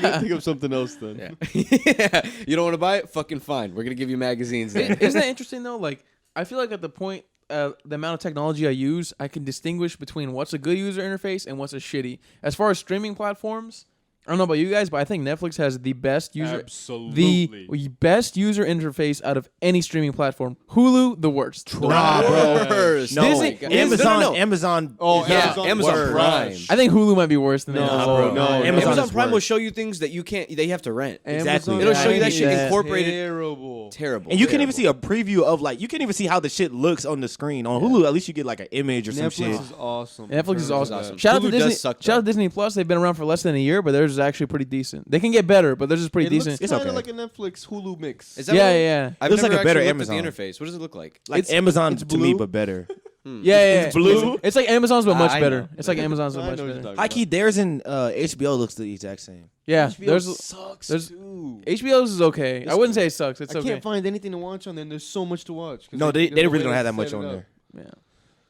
interface. Think of something else then. Yeah. You don't want to buy it? Fucking fine. We're gonna give you magazines then. Isn't that interesting though? Like, I feel like at the point, the amount of technology I use, I can distinguish between what's a good user interface and what's a shitty. As far as streaming platforms, I don't know about you guys, but I think Netflix has the best Absolutely. the best user interface out of any streaming platform. Hulu, the worst. Nah, bro. Worst. No, Disney- Amazon. No. Amazon. Oh, Yeah, Amazon Amazon Prime. I think Hulu might be worse than No, Amazon. bro, no. Amazon Amazon is Prime will worse. show you things that you can't. They have to rent. Exactly. It'll show you that I shit hate incorporated. Terrible. Terrible. And you can't even Terrible. see a preview of like you can't even see how the shit looks on the screen. On Hulu, at least you get like an image or some shit. Netflix is awesome. Netflix is awesome. awesome. Shout out to Hulu does Disney. suck, Shout out though. to Disney Plus. They've been around for less than a year, but theirs is actually pretty decent. They can get better, but theirs is pretty It decent. looks kind of okay. like a Netflix Hulu mix. Is that Yeah, what- yeah, I've Looks never like a better actually Amazon. looked at the interface. What does it look like? Like It's- Amazon it's to me, blue. but better. yeah. blue? It's like Amazon's, but much I better. know. It's like Amazon's, but I much know what you're better. talking High key, theirs and HBO looks the exact same. Yeah, HBO there's sucks too. HBO's is okay. It's I wouldn't cool. say it sucks. It's I okay. can't find anything to watch on there. And there's so much to watch. 'Cause No, they the really way don't have that set much it on up. there. Yeah.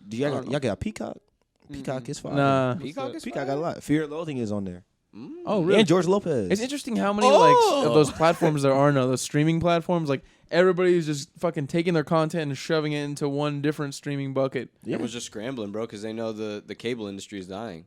Do y'all got Peacock? Peacock is fine. Nah. Peacock is Peacock got a lot. Fear and Loathing is on there. Oh, really? And George Lopez. It's interesting how many like of those platforms there are now. Those streaming platforms, like everybody's just fucking taking their content and shoving it into one different streaming bucket. Everyone's just scrambling, bro, because they know the cable industry is dying.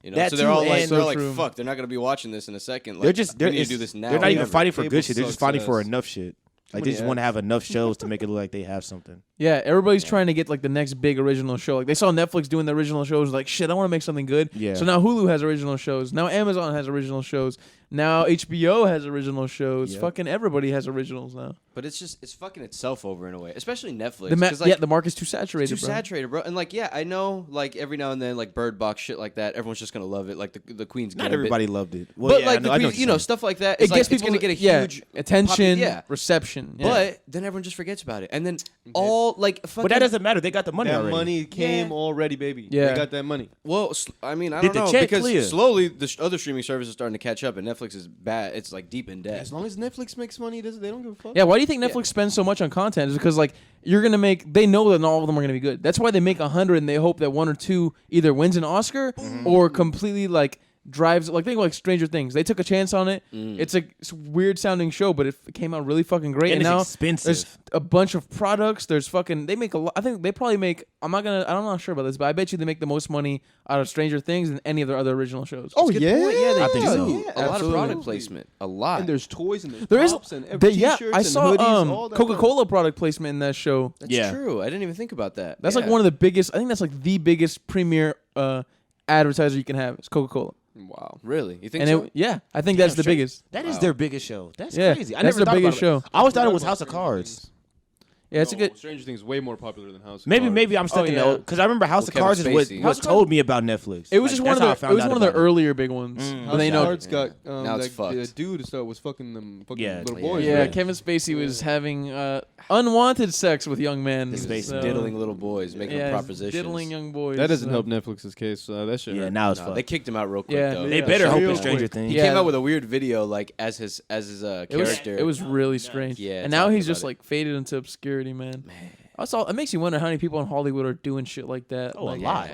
You know, That so they're too, all like, and- they're So like, true. fuck, they're not gonna be watching this in a second. Like, They're just we need to it's- do this now. They're not even Never. fighting for Cable good shit. They're just sucks fighting for ass. enough shit. Like many they just want to ads. have enough shows to make it look like they have something. Yeah, everybody's trying to get like the next big original show. Like they saw Netflix doing the original shows, like shit, I want to make something good. Yeah. So now Hulu has original shows. Now Amazon has original shows. Now HBO has original shows. Yep. Fucking everybody has originals now. But it's fucking itself over in a way, especially Netflix. The market's too saturated. It's too saturated, bro. And like, yeah, I know, like every now and then, like Bird Box shit like that, everyone's just gonna love it. Like the Queen's Not Gambit. everybody loved it. Well, But yeah, like I know the Queen's, what you're saying. stuff like that. It gets it's people gonna get a huge attention, yeah. reception. Yeah. But then everyone just forgets about it, and then all like fucking. But that doesn't matter. They got the money That already. money came already, baby. Yeah. They got that money. Well, I mean, I Did don't the know check because clear? slowly the other streaming services are starting to catch up, and Netflix is bad. It's like deep in debt. As long as Netflix makes money, they don't give a fuck. yeah, why do you think Netflix spends so much on content? Is because like you're gonna make. They know that not all of them are gonna be good. That's why they make 100, and they hope that one or two either wins an Oscar or completely like drives. Like think of, like Stranger Things. They took a chance on it. It's a weird sounding show, but it came out really fucking great. And it's now expensive. there's a bunch of products. There's fucking. They make a lot. I think they probably make. I'm not sure about this, but I bet you they make the most money out of Stranger Things than any of their other original shows. Oh Good yeah, point. Yeah, they I think do. so. A lot of Absolutely. product placement. A lot. And there's toys and there's There is. props and t-shirts I and saw hoodies, all that Coca-Cola product placement in that show. That's Yeah. true. I didn't even think about that. That's like one of the biggest. I think that's like the biggest premier advertiser you can have. It's Coca-Cola. Wow. Really? You think And so? yeah, I think that's the straight- biggest. That is Wow. their biggest show. That's Yeah, crazy. I that's never the thought biggest about it. show. I always thought it Forgot was about House of Stranger Cards. Things. Yeah, it's a good. Stranger Things is way more popular than House of Maybe Cards. maybe I'm stuck in yeah. the because I remember House Well, of Kevin Cards is what Spacey. House of told me about Netflix. It was Like, just that's one how I of the. found It was out one of the about it. earlier big ones. Mm. But they House of know. Cards. got Now it's fucked. the dude that was fucking them fucking Yeah. little Yeah. boys. Yeah, right? Kevin Spacey was having unwanted sex with young men. The Spacey so- diddling little boys, making yeah, propositions. diddling young boys. That doesn't so- help Netflix's case. That shit. Yeah, hurt. now it's No, fucked. they kicked him out real quick Yeah. though. They Yeah. better hope Real it's Stranger quick. Things. He Yeah. came out with a weird video like as his It was, character. it was really strange. Yeah, and now talking he's about just it. like faded into obscurity, man. Also, it makes you wonder how many people in Hollywood are doing shit like that. Oh, Like, a lot.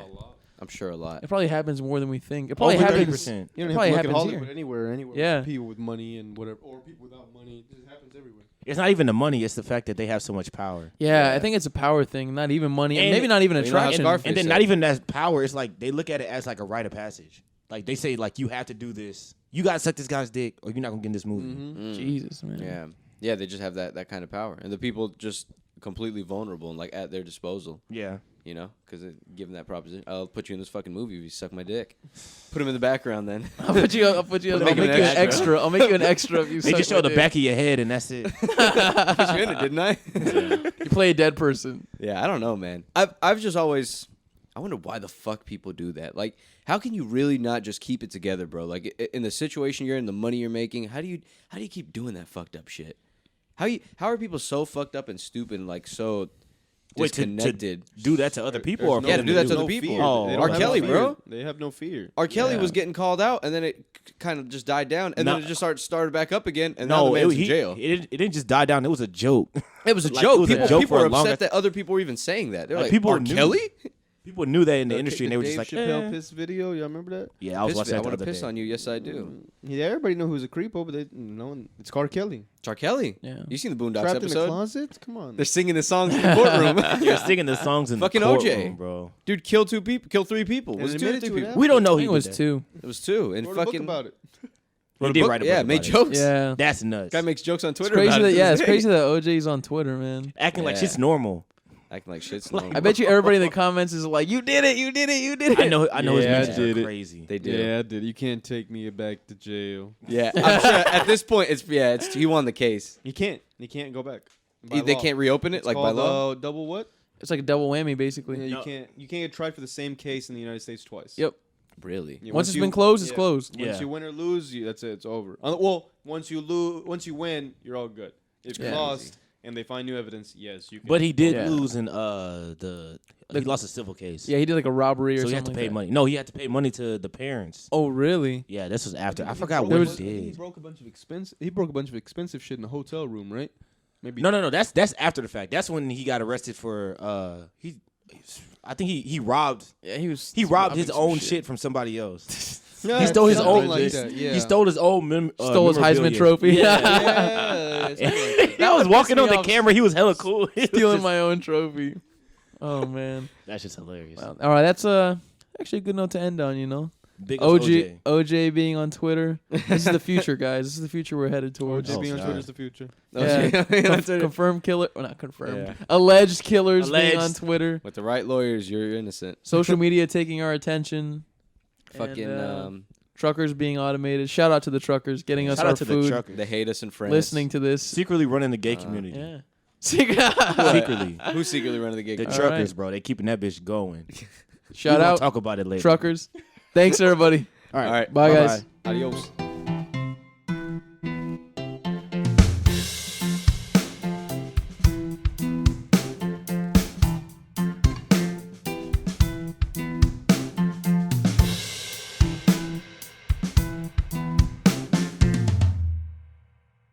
I'm sure a lot. It probably happens more than we think. It probably Over happens. 30%. You It don't probably have to look at happens Hollywood here. anywhere. Yeah. People with money and whatever, or people without money. It just happens everywhere. It's not even the money; it's the fact that they have so much power. Yeah, Yeah. I think it's a power thing, not even money, and And- maybe not even you know how attraction. Scarface And then said. not even as power. It's like they look at it as like a rite of passage. Like they say, like you have to do this. You gotta suck this guy's dick, or you're not gonna get in this movie. Mm. Jesus, man. Yeah, yeah. They just have that kind of power, and the people just completely vulnerable and like at their disposal. Yeah. You know, because given that proposition, I'll put you in this fucking movie if you suck my dick. Put him in the background then. I'll put you. I'll Make make him you an an extra. extra. I'll make you an extra if you. They suck just my show the dick. back of your head, and that's it. I put you in it, didn't I? You play a dead person. Yeah, I don't know, man. I've just always, I wonder why the fuck people do that. Like, how can you really not just keep it together, bro? Like, in the situation you're in, the money you're making, how do you keep doing that fucked up shit? How are people so fucked up and stupid and like so Wait, to disconnected? do that to other people, or Yeah, to do that to no other people. Fear. Oh, They don't R. have Kelly, no bro. fear. They have no fear. R. Kelly Yeah. was getting called out, and then it kind of just died down, and No. then it just started back up again, and now No, the man's it, in jail. It didn't just die down. It was a joke. It was a Like, joke. it was a People, joke people for were a long- upset that other people were even saying that. They're Like, like, people R. knew. Kelly? People knew that in the industry, and they were just Dave like, Chappelle piss video. Y'all remember that? Yeah, I was watching I that the want to other piss day. on you. Yes, I do. Yeah, everybody know who's a creepo, but it's R. Kelly. It's R. Kelly. Yeah. You seen the Boondocks Trapped in the episode? closet? Come on. They're singing the songs in the courtroom. You're singing the songs in Fucking the OJ. courtroom, bro. Dude, kill 3 people. And Was it 2 or admitted 3 to it people? after. We don't know I he think it was did that. 2. It was 2. And Wrote a book fucking about it. He did write a book. Yeah, about made it. jokes. Yeah. That's nuts. Guy makes jokes on It's Twitter crazy about that it. yeah, it's crazy that OJ's on Twitter, man. Acting like Yeah. shit's normal. Acting like shit's Like, normal. I bet you everybody in the comments is like, "You did it! You did it! You did it!" I know his Yeah, I mentions did are it. crazy. They do. Yeah, I did. You can't take me back to jail. Yeah, I'm sure at this point it's he won the case. He can't. He can't go back. By They law. can't reopen it It's like by called, law. double what? It's like a double whammy, basically. Yeah, you No. can't. You can't get tried for the same case in the United States twice. Yep. Really? Yeah, Once it's you- been closed, it's yeah. closed. Yeah. Once you win or lose, that's it. It's over. Well, once you win, you're all good. If you Yeah. lost and they find new evidence, yes, you can. But he did Yeah. lose in he lost a civil case. Yeah, he did like a robbery or So something. he had to like pay that. money. No, he had to pay money to the parents. Oh, really? Yeah, this was after. I forgot There what was- he He did. broke a bunch of expensive shit in the hotel room, right? Maybe. No. That's after the fact. That's when he got arrested for I think he robbed Yeah, he was. he robbed robbing his some own shit from somebody else. Yeah, He stole his something own like that, yeah. He stole his own Stole his Heisman memorabilia. trophy. Yeah. Yeah, That was walking me on the off. camera. He was hella cool. He was Stealing just- my own trophy. Oh man. That's just hilarious. Wow. All right, that's actually a good note to end on. You know, Big OJ being on Twitter. This is the future, guys. This is the future we're headed towards. Oh, JB on God. Twitter's the future. Yeah. Yeah. Confirmed killer, well, not confirmed. Yeah. Alleged killers Alleged. being on Twitter. With the right lawyers, you're innocent. Social media taking our attention. Fucking And, Truckers being automated. Shout out to the truckers getting us Shout our out to food. the truckers. They hate us in France. Listening to this. Secretly running the gay community. Yeah. Secretly. Who's secretly running the gig? The truckers, bro. They keeping that bitch going. Shout out. Talk about it later. Truckers. Thanks, everybody. All right. Bye, guys. Adios.